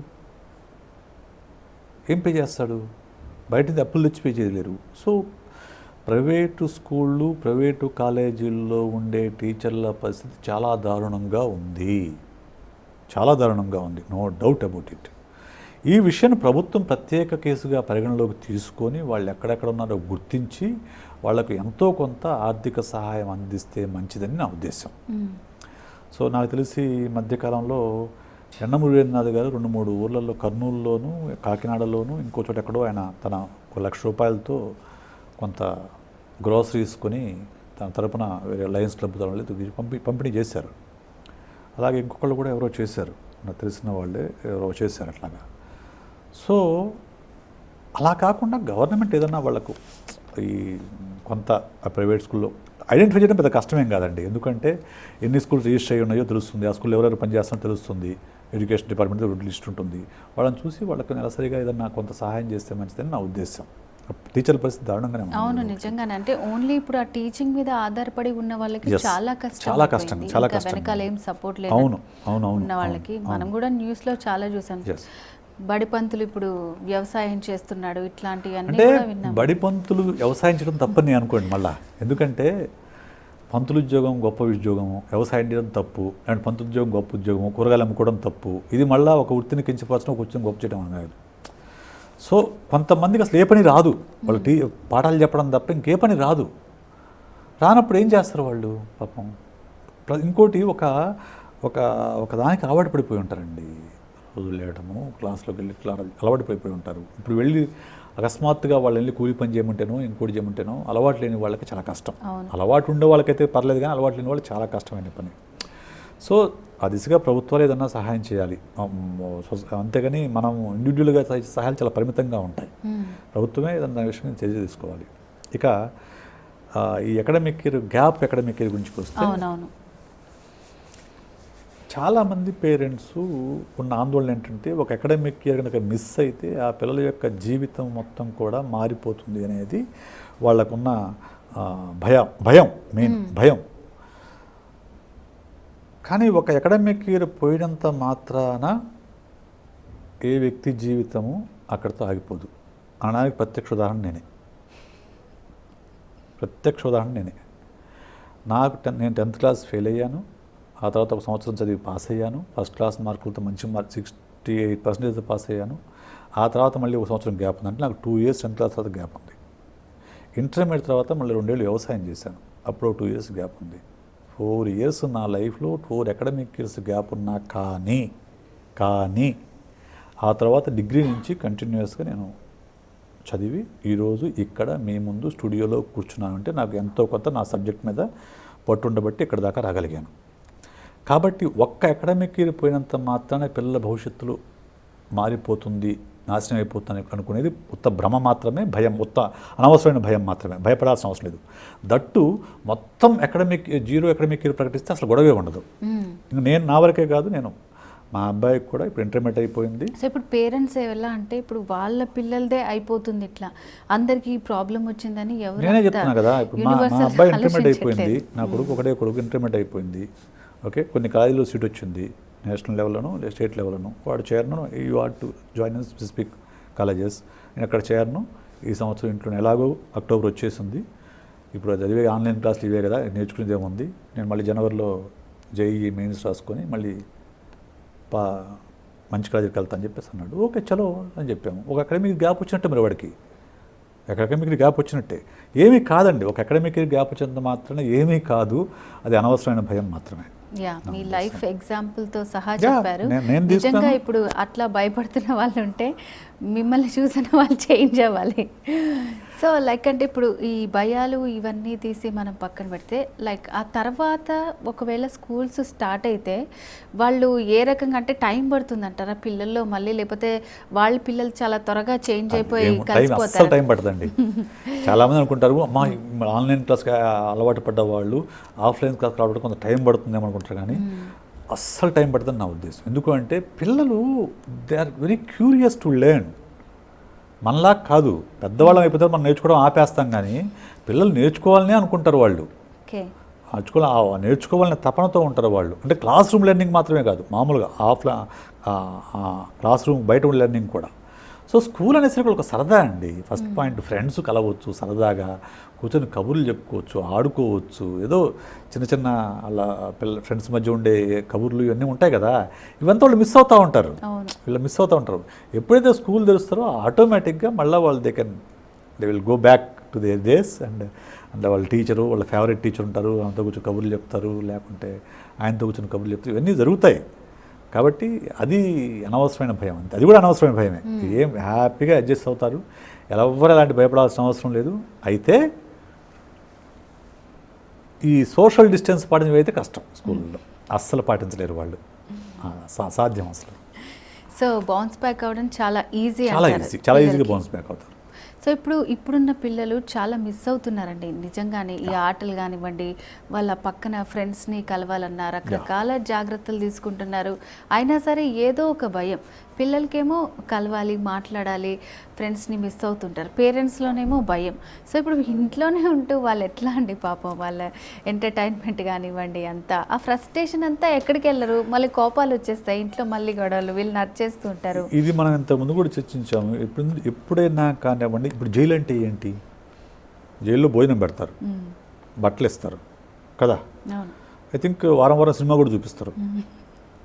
బయట అప్పులు తెచ్చి పే చేయలేరు. సో ప్రైవేటు స్కూళ్ళు, ప్రైవేటు కాలేజీల్లో ఉండే టీచర్ల పరిస్థితి చాలా దారుణంగా ఉంది, నో డౌట్ అబౌట్ ఇట్. ఈ విషయాన్ని ప్రభుత్వం ప్రత్యేక కేసుగా పరిగణలోకి తీసుకొని వాళ్ళు ఎక్కడెక్కడ ఉన్నారో గుర్తించి వాళ్లకు ఎంతో కొంత ఆర్థిక సహాయం అందిస్తే మంచిదని నా ఉద్దేశం. సో నాకు తెలిసి ఈ మధ్యకాలంలో యన్నమూరి గారు 2-3 ఊర్లలో, కర్నూలులోను, కాకినాడలోను, ఇంకో చోట ఎక్కడో ఆయన తన 1,00,000 రూపాయలతో కొంత గ్రోసరీస్ కొని తన తరపున వేరే లయన్స్ క్లబ్ పంపిణీ చేశారు. అలాగే ఇంకొకళ్ళు కూడా ఎవరో చేశారు, నాకు తెలిసిన వాళ్ళే ఎవరో చేశారు అట్లాగా. సో అలా కాకుండా గవర్నమెంట్ ఏదన్నా వాళ్లకు ఈ కొంత ప్రైవేట్ స్కూల్లో ఐడెంటిఫై చేయడం పెద్ద కష్టమేం కాదండి. ఎందుకంటే ఎన్ని స్కూల్స్ రిజిస్టర్ అయ్యి ఉన్నాయో తెలుస్తుంది, ఆ స్కూల్లో ఎవరెవరు పనిచేస్తారో తెలుస్తుంది, ఎడ్యుకేషన్ డిపార్ట్మెంట్ లిస్ట్ ఉంటుంది. వాళ్ళని చూసి వాళ్ళకి నెలసరిగా ఏదన్నా కొంత సహాయం చేస్తే మంచిదని నా ఉద్దేశం. టీచర్ల పరిస్థితి దారుణంగానే ఉంది. అవును, నిజంగానే. అంటే ఓన్లీ ఇప్పుడు ఆ టీచింగ్ మీద ఆధారపడి ఉన్న వాళ్ళకి చాలా కష్టం, వెనకాల ఏం సపోర్ట్ లేదు ఉన్న వాళ్ళకి. మనం కూడా న్యూస్లో చాలా చూసాం, బడి పంతులు ఇప్పుడు వ్యవసాయం చేస్తున్నాడు, ఇట్లాంటివన్నీ కూడా విన్నాం. బడి పంతులు వ్యవసాయం చేయడం తప్పని నేను అనుకోండి మళ్ళా. ఎందుకంటే పంతులు ఉద్యోగం గొప్ప ఉద్యోగం, వ్యవసాయం చేయడం తప్పు, అండ్ పంతులు ఉద్యోగం గొప్ప ఉద్యోగం, కూరగాయలు అమ్ముకోవడం తప్పు. ఇది మళ్ళీ ఒక వృత్తిని కించపరచడం, ఒక వృత్తిని గొప్ప చేయడం అనేది. సో కొంతమందికి అసలు ఏ పని రాదు, వాళ్ళు పాఠాలు చెప్పడం తప్ప ఇంకే పని రాదు. రానప్పుడు ఏం చేస్తారు వాళ్ళు పాపం? ఇంకోటి ఒక దానికి అలవాటు పడిపోయి ఉంటారండి. రోజులు లేయడము, క్లాస్లోకి వెళ్ళి అలవాటు పడిపోయి ఉంటారు. ఇప్పుడు వెళ్ళి అకస్మాత్తుగా వాళ్ళు వెళ్ళి కూలి పని చేయమంటేనో ఇంకోటి చేయమంటేనో అలవాటు లేని వాళ్ళకి చాలా కష్టం. అలవాటు ఉండే వాళ్ళకైతే పర్లేదు, కానీ అలవాటు లేని వాళ్ళు చాలా కష్టమైన పని. సో ఆ దిశగా ప్రభుత్వాలు ఏదన్నా సహాయం చేయాలి, అంతేగాని మనం ఇండివిజువల్గా సహాయాలు చాలా పరిమితంగా ఉంటాయి. ప్రభుత్వమే ఏదన్నా విషయం చర్య తీసుకోవాలి. ఇక ఈ అకాడమిక్ ఇయర్ గురించి వస్తే, చాలామంది పేరెంట్స్ ఉన్న ఆందోళన ఏంటంటే ఒక అకాడమిక్ ఇయర్ కనుక మిస్ అయితే ఆ పిల్లల యొక్క జీవితం మొత్తం కూడా మారిపోతుంది అనేది వాళ్ళకున్న భయం. కానీ ఒక అకాడమిక్ ఇయర్ పోయినంత మాత్రాన ఏ వ్యక్తి జీవితము అక్కడితో ఆగిపోదు అనడానికి ప్రత్యక్ష ఉదాహరణ నేనే. నేను 10th క్లాస్ ఫెయిల్ అయ్యాను, ఆ తర్వాత ఒక సంవత్సరం చదివి పాస్ అయ్యాను. ఫస్ట్ క్లాస్ మార్కులతో మంచి 68% పాస్ అయ్యాను. ఆ తర్వాత మళ్ళీ ఒక సంవత్సరం గ్యాప్ ఉంది, అంటే నాకు 2 years 10th క్లాస్ తర్వాత గ్యాప్ ఉంది. ఇంటర్మీడియట్ తర్వాత మళ్ళీ 2 ఏళ్ళు వ్యవసాయం చేశాను, అప్పుడు 2 years గ్యాప్ ఉంది. 4 years నా లైఫ్లో 4 అకాడమిక్ ఇయర్స్ గ్యాప్ ఉన్నా కానీ ఆ తర్వాత డిగ్రీ నుంచి కంటిన్యూస్గా నేను చదివి ఈరోజు ఇక్కడ మీ ముందు స్టూడియోలో కూర్చున్నానంటే నాకు ఎంతో కొంత నా సబ్జెక్ట్ మీద పట్టుండబట్టి ఇక్కడ దాకా రాగలిగాను. కాబట్టి ఒక్క అకాడమిక్ ఇయర్ పోయినంత మాత్రాన పిల్లల భవిష్యత్తులో మారిపోతుంది, నాశనం అయిపోతుంది అనుకునేది ఉత్త భ్రమ మాత్రమే, అనవసరమైన భయం మాత్రమే. భయపడాల్సిన అవసరం లేదు. దట్టు మొత్తం జీరో అకాడమిక్ ఇయర్ ప్రకటిస్తే అసలు గొడవే ఉండదు. నేను నా వరకే కాదు, మా అబ్బాయికి కూడా ఇప్పుడు ఇంటర్మీడియట్ అయిపోయింది. సో ఇప్పుడు పేరెంట్స్ ఎలా అంటే ఇప్పుడు వాళ్ళ పిల్లలదే అయిపోతుంది, ఇట్లా అందరికీ ప్రాబ్లం వచ్చిందని నేనే చెప్తున్నా కదా. ఇప్పుడు మా అబ్బాయి ఇంటర్మీడియట్ అయిపోయింది, నా కొడుకు ఒకటే కొడుకు ఇంటర్మీడియట్ అయిపోయింది. ఓకే, కొన్ని కాలేజీలో సీట్ వచ్చింది, నేషనల్ లెవెల్లోనూ స్టేట్ లెవెల్లోనూ. వాడు చేరను, you are to join in specific colleges. నేను అక్కడ చేరను. ఈ సంవత్సరం ఇంట్లో ఎలాగో అక్టోబర్ వచ్చేసింది, ఇప్పుడు చదివే ఆన్లైన్ క్లాసులు ఇవే కదా, నేర్చుకునేది ఏముంది. నేను మళ్ళీ జనవరిలో JEE మెయిన్స్ రాసుకొని మళ్ళీ మంచి కాలేజీకి వెళ్తా అని చెప్పేసి అన్నాడు. ఓకే చలో అని చెప్పాము. ఒక అకాడమిక్ గ్యాప్ వచ్చినట్టు మరి వాడికి అకాడమిక్ గ్యాప్ వచ్చినట్టే. ఏమీ కాదండి, ఒక అకాడమిక్ గ్యాప్ వచ్చినంత మాత్రాన ఏమీ కాదు, అది అనవసరమైన భయం మాత్రమే. యా, మీ లైఫ్ ఎగ్జాంపుల్తో సహా Yeah, చెప్పారు. నేను నిజంగా తీసుకున్నాను. ఇప్పుడు అట్లా భయపడుతున్న వాళ్ళు ఉంటే మిమ్మల్ని చూసిన వాళ్ళు చేంజ్ అవ్వాలి. సో లైక్ అంటే ఇప్పుడు ఈ భయాలు ఇవన్నీ తీసి మనం పక్కన పెడితే లైక్ ఆ తర్వాత ఒకవేళ స్కూల్స్ స్టార్ట్ అయితే వాళ్ళు ఏ రకంగా అంటే టైం పడుతుంది అంటారా పిల్లల్లో మళ్ళీ, లేకపోతే వాళ్ళ పిల్లలు చాలా త్వరగా చేంజ్ అయిపోయి అస్సలు కలిసిపోతారు? టైం పడుతుందండి. చాలామంది అనుకుంటారు అమ్మా ఆన్లైన్ క్లాస్కి అలవాటు పడ్డ వాళ్ళు ఆఫ్లైన్ క్లాస్ రావడం కొంత టైం పడుతుందేమో అనుకుంటారు, కానీ అస్సలు టైం పడుతుందని నా ఉద్దేశం. ఎందుకంటే పిల్లలు they are very curious to learn. మనలా కాదు, పెద్దవాళ్ళం అయిపోతే మనం నేర్చుకోవడం ఆపేస్తాం, కానీ పిల్లలు నేర్చుకోవాలని అనుకుంటారు. వాళ్ళు ఓకే, నేర్చుకోవాలనే తపనతో ఉంటారు వాళ్ళు. అంటే క్లాస్ రూమ్ లెర్నింగ్ మాత్రమే కాదు, మామూలుగా క్లాస్ రూమ్ బయట లెర్నింగ్ కూడా. సో స్కూల్ అనేసరికి ఒక సరదా అండి. ఫస్ట్ పాయింట్, ఫ్రెండ్స్ కలవచ్చు, సరదాగా కూర్చొని కబుర్లు చెప్పుకోవచ్చు, ఆడుకోవచ్చు, ఏదో చిన్న చిన్న అలా ఫ్రెండ్స్ మధ్య ఉండే కబుర్లు ఇవన్నీ ఉంటాయి కదా, ఇవంతా వాళ్ళు మిస్ అవుతూ ఉంటారు. వీళ్ళు మిస్ అవుతూ ఉంటారు. ఎప్పుడైతే స్కూల్ తెరుస్తారో ఆటోమేటిక్గా మళ్ళీ వాళ్ళు they will go back to their days. And వాళ్ళ టీచరు, వాళ్ళ ఫేవరెట్ టీచర్ ఉంటారు, ఆయనతో కూర్చొని కబుర్లు చెప్తారు, లేకుంటే ఆయనతో కూర్చొని కబుర్లు చెప్తారు, ఇవన్నీ జరుగుతాయి. కాబట్టి అది అనవసరమైన భయం, అంతే. అది కూడా అనవసరమైన భయమే. ఏం హ్యాపీగా అడ్జస్ట్ అవుతారు, ఎవరు అలాంటి భయపడాల్సిన అవసరం లేదు. అయితే ఈ సోషల్ డిస్టెన్స్ పాటించడం అయితే కష్టం, స్కూల్లో అస్సలు పాటించలేరు వాళ్ళు, సాధ్యం అసలు. సో బౌన్స్ బ్యాక్ అవ్వడం చాలా ఈజీ, చాలా ఈజీగా బౌన్స్ బ్యాక్ అవుతారు. సో ఇప్పుడున్న పిల్లలు చాలా మిస్ అవుతున్నారండి నిజంగానే. ఈ ఆటలు కానివ్వండి, వాళ్ళ పక్కన ఫ్రెండ్స్ని కలవాలన్నా రకరకాల జాగ్రత్తలు తీసుకుంటున్నారు, అయినా సరే ఏదో ఒక భయం. పిల్లలకేమో కలవాలి, మాట్లాడాలి, ఫ్రెండ్స్ని మిస్ అవుతుంటారు, పేరెంట్స్లోనేమో భయం. సో ఇప్పుడు ఇంట్లోనే ఉంటూ వాళ్ళు ఎట్లా అండి పాపం, వాళ్ళ ఎంటర్టైన్మెంట్ కానివ్వండి అంతా, ఆ ఫ్రస్ట్రేషన్ అంతా ఎక్కడికి వెళ్ళరు, మళ్ళీ కోపాలు వచ్చేస్తాయి, ఇంట్లో మళ్ళీ గొడవలు, వీళ్ళు నడిచేస్తూ ఉంటారు. ఇది మనం ఇంతకుముందు కూడా చర్చించాము. ఎప్పుడైనా కానివ్వండి, ఇప్పుడు జైలు అంటే ఏంటి? జైల్లో భోజనం పెడతారు, బట్టలు ఇస్తారు కదా. ఐ థింక్ వారం వారం సినిమా కూడా చూపిస్తారు,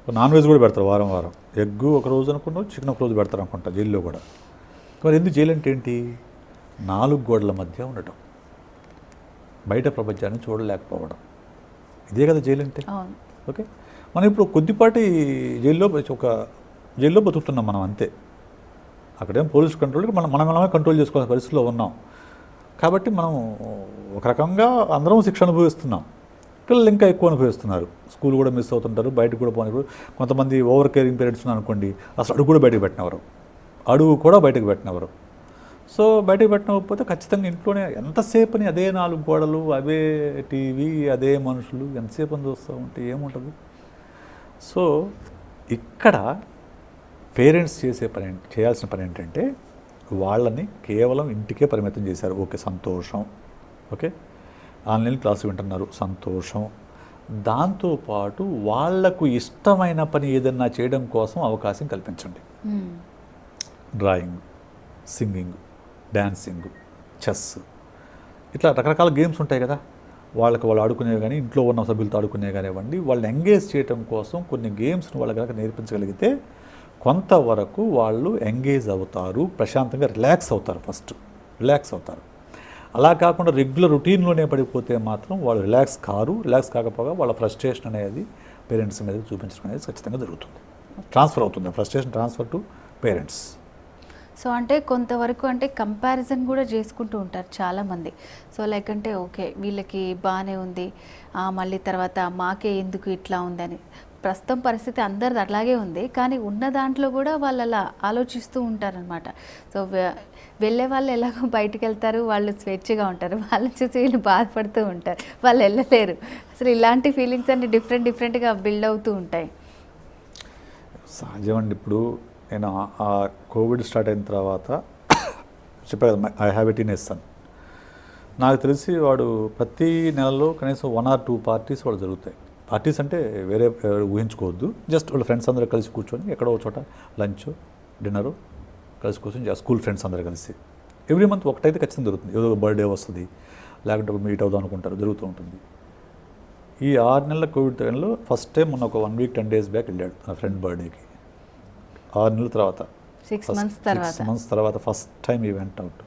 నాన్ వెజ్ కూడా పెడతారు వారం వారం. ఎగ్ ఒక రోజు అనుకున్నావు, చికెన్ ఒక రోజు పెడతారు అనుకుంటా జైల్లో కూడా. మరి ఎందుకు జైలు అంటే ఏంటి? 4 గోడల మధ్య ఉండటం, బయట ప్రపంచాన్ని చూడలేకపోవడం, ఇదే కదా జైలు అంటే. ఓకే, మనం ఇప్పుడు కొద్దిపాటి జైల్లో బతుకుతున్నాం మనం, అంతే. అక్కడేం పోలీస్ కంట్రోల్కి మనమే కంట్రోల్ చేసుకోవాల్సిన పరిస్థితిలో ఉన్నాం. కాబట్టి మనం ఒక రకంగా అందరం శిక్ష అనుభవిస్తున్నాం, పిల్లలు ఇంకా ఎక్కువ అనుభవిస్తున్నారు. స్కూల్ కూడా మిస్ అవుతుంటారు, బయటకు కూడా పోయినప్పుడు. కొంతమంది ఓవర్ కేరింగ్ పేరెంట్స్ అనుకోండి, అసలు అడుగు కూడా బయటకు పెట్టినవారు. సో బయటకు పెట్టకపోతే ఖచ్చితంగా ఇంట్లోనే ఎంతసేపని అదే 4 గోడలు, అవే టీవీ, అదే మనుషులు, ఎంతసేపు అని చూస్తూ ఉంటే ఏముంటుంది? సో ఇక్కడ పేరెంట్స్ చేయాల్సిన పని ఏంటంటే వాళ్ళని కేవలం ఇంటికే పరిమితం చేశారు. ఓకే, సంతోషం. ఓకే, ఆన్లైన్ క్లాసు వింటున్నారు, సంతోషం. దాంతోపాటు వాళ్లకు ఇష్టమైన పని ఏదన్నా చేయడం కోసం అవకాశం కల్పించండి. డ్రాయింగ్, సింగింగ్, డ్యాన్సింగ్, చెస్, ఇట్లా రకరకాల గేమ్స్ ఉంటాయి కదా, వాళ్ళు ఆడుకునేవి కానీ ఇంట్లో ఉన్న సభ్యులతో ఆడుకునేవి కానివ్వండి. వాళ్ళని ఎంగేజ్ చేయడం కోసం కొన్ని గేమ్స్ని వాళ్ళ కనుక నేర్పించగలిగితే కొంతవరకు వాళ్ళు ఎంగేజ్ అవుతారు, ప్రశాంతంగా రిలాక్స్ అవుతారు. అలా కాకుండా రెగ్యులర్ రొటీన్లోనే పడిపోతే మాత్రం వాళ్ళు రిలాక్స్ కాకపోగా వాళ్ళ ఫ్రస్ట్రేషన్ అనేది పేరెంట్స్ మీద చూపించడం అనేది ఖచ్చితంగా జరుగుతుంది. ట్రాన్స్ఫర్ అవుతుంది, frustration transfer to parents. So అంటే కొంతవరకు అంటే కంపారిజన్ కూడా చేసుకుంటూ ఉంటారు చాలామంది. సో లైక్ అంటే ఓకే వీళ్ళకి బాగానే ఉంది, మళ్ళీ తర్వాత మాకే ఎందుకు ఇట్లా ఉందని. ప్రస్తుతం పరిస్థితి అందరిది అట్లాగే ఉంది, కానీ ఉన్న దాంట్లో కూడా వాళ్ళు అలా ఆలోచిస్తూ ఉంటారనమాట. సో వెళ్ళే వాళ్ళు ఎలాగో బయటకు వెళ్తారు, వాళ్ళు స్వేచ్ఛగా ఉంటారు, వాళ్ళని చూసి వీళ్ళు బాధపడుతూ ఉంటారు, వాళ్ళు వెళ్ళలేరు. అసలు ఇలాంటి ఫీలింగ్స్ అన్ని డిఫరెంట్గా బిల్డ్ అవుతూ ఉంటాయి. సహజమండి. ఇప్పుడు నేను ఆ కోవిడ్ స్టార్ట్ అయిన తర్వాత చెప్పాను కదా, I have a teenage son. నాకు తెలిసి వాడు ప్రతి నెలలో కనీసం 1 or 2 పార్టీస్ వాళ్ళు జరుగుతాయి. పార్టీస్ అంటే వేరే ఊహించుకోవద్దు, జస్ట్ వాళ్ళ ఫ్రెండ్స్ అందరూ కలిసి కూర్చొని ఎక్కడో చోట లంచ్, డిన్నరు కలిసి కూర్చొని స్కూల్ ఫ్రెండ్స్ అందరూ కలిసి ఎవ్రీ మంత్ ఒకటైతే ఖచ్చితంగా జరుగుతుంది. ఏదో బర్త్డే వస్తుంది, లేకుంటే మీట్ అవుదాం అనుకుంటారు, జరుగుతూ ఉంటుంది. ఈ 6 నెలల కోవిడ్ టైంలో ఫస్ట్ టైం మొన్న ఒక 1 week 10 days బ్యాక్ వెళ్ళాడు నా ఫ్రెండ్ బర్త్డేకి. 6 నెలల తర్వాత, 6 months తర్వాత ఫస్ట్ టైం ఈ వెంట్ అవుట్.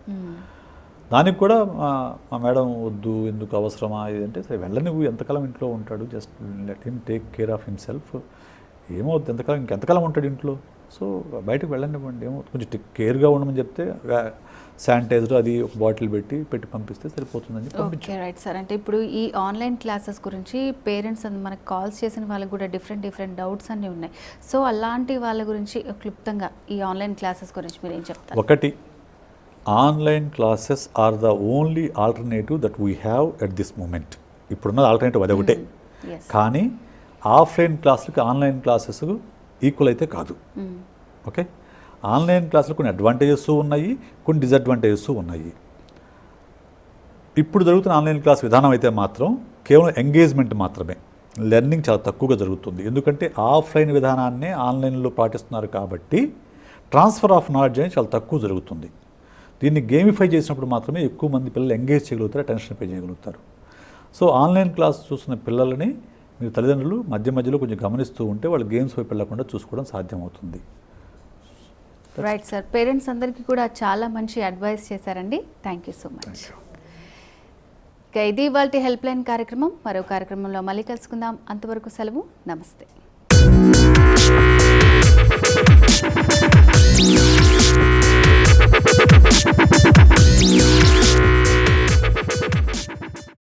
దానికి కూడా మా మేడం వద్దు, ఎందుకు అవసరమా ఇదంటే, సరే వెళ్ళని, ఎంతకాలం ఇంట్లో ఉంటాడు, just let him take care of himself, ఏమవుద్ది, ఇంకెంతకాలం ఉంటాడు ఇంట్లో, సో బయటకు వెళ్ళనివ్వండి, ఏమో కొంచెం కేర్గా ఉండమని చెప్తే శానిటైజర్ అది ఒక బాటిల్ పెట్టి పంపిస్తే సరిపోతుందని ఓకే రైట్ సార్. అంటే ఇప్పుడు ఈ ఆన్లైన్ క్లాసెస్ గురించి పేరెంట్స్ మనకు కాల్స్ చేసిన వాళ్ళకి కూడా డిఫరెంట్ డౌట్స్ అన్నీ ఉన్నాయి. సో అలాంటి వాళ్ళ గురించి క్లుప్తంగా ఈ ఆన్లైన్ క్లాసెస్ గురించి మీరు ఏం చెప్తారు? ఒకటి, online classes are the only alternative that we have at this moment. ఇప్పుడున్న ఆల్టర్నేటివ్ అది ఒకటే. కానీ ఆఫ్లైన్ క్లాసులకి ఆన్లైన్ క్లాసెస్ ఈక్వల్ అయితే కాదు. ఓకే, ఆన్లైన్ క్లాసులు కొన్ని అడ్వాంటేజెస్ ఉన్నాయి, కొన్ని డిసడ్వాంటేజెస్ ఉన్నాయి. ఇప్పుడు జరుగుతున్న ఆన్లైన్ క్లాస్ విధానం అయితే మాత్రం కేవలం ఎంగేజ్మెంట్ మాత్రమే, లెర్నింగ్ చాలా తక్కువగా జరుగుతుంది. ఎందుకంటే ఆఫ్లైన్ విధానాన్నే ఆన్లైన్లో పాటిస్తున్నారు కాబట్టి ట్రాన్స్ఫర్ ఆఫ్ నాలెడ్జ్ అనేది చాలా తక్కువ జరుగుతుంది. దీన్ని గేమిఫై చేసినప్పుడు మాత్రమే ఎక్కువ మంది పిల్లలు ఎంగేజ్ చేయగలుగుతారు, అటెన్షన్ పే చేయగలుగుతారు. సో ఆన్లైన్ క్లాస్ చూస్తున్న పిల్లలని మీరు తల్లిదండ్రులు మధ్యలో కొంచెం గమనిస్తూ ఉంటే వాళ్ళు గేమ్స్ వైపు వెళ్ళకుండా చూసుకోవడం సాధ్యమవుతుంది. రైట్ సార్, పేరెంట్స్ అందరికీ కూడా చాలా మంచి అడ్వైస్ చేశారండి. Thank you so much. ఇది ఇవాల్టి హెల్ప్ లైన్ కార్యక్రమం. మరో కార్యక్రమంలో మళ్ళీ కలుసుకుందాం. అంతవరకు సెలవు, నమస్తే.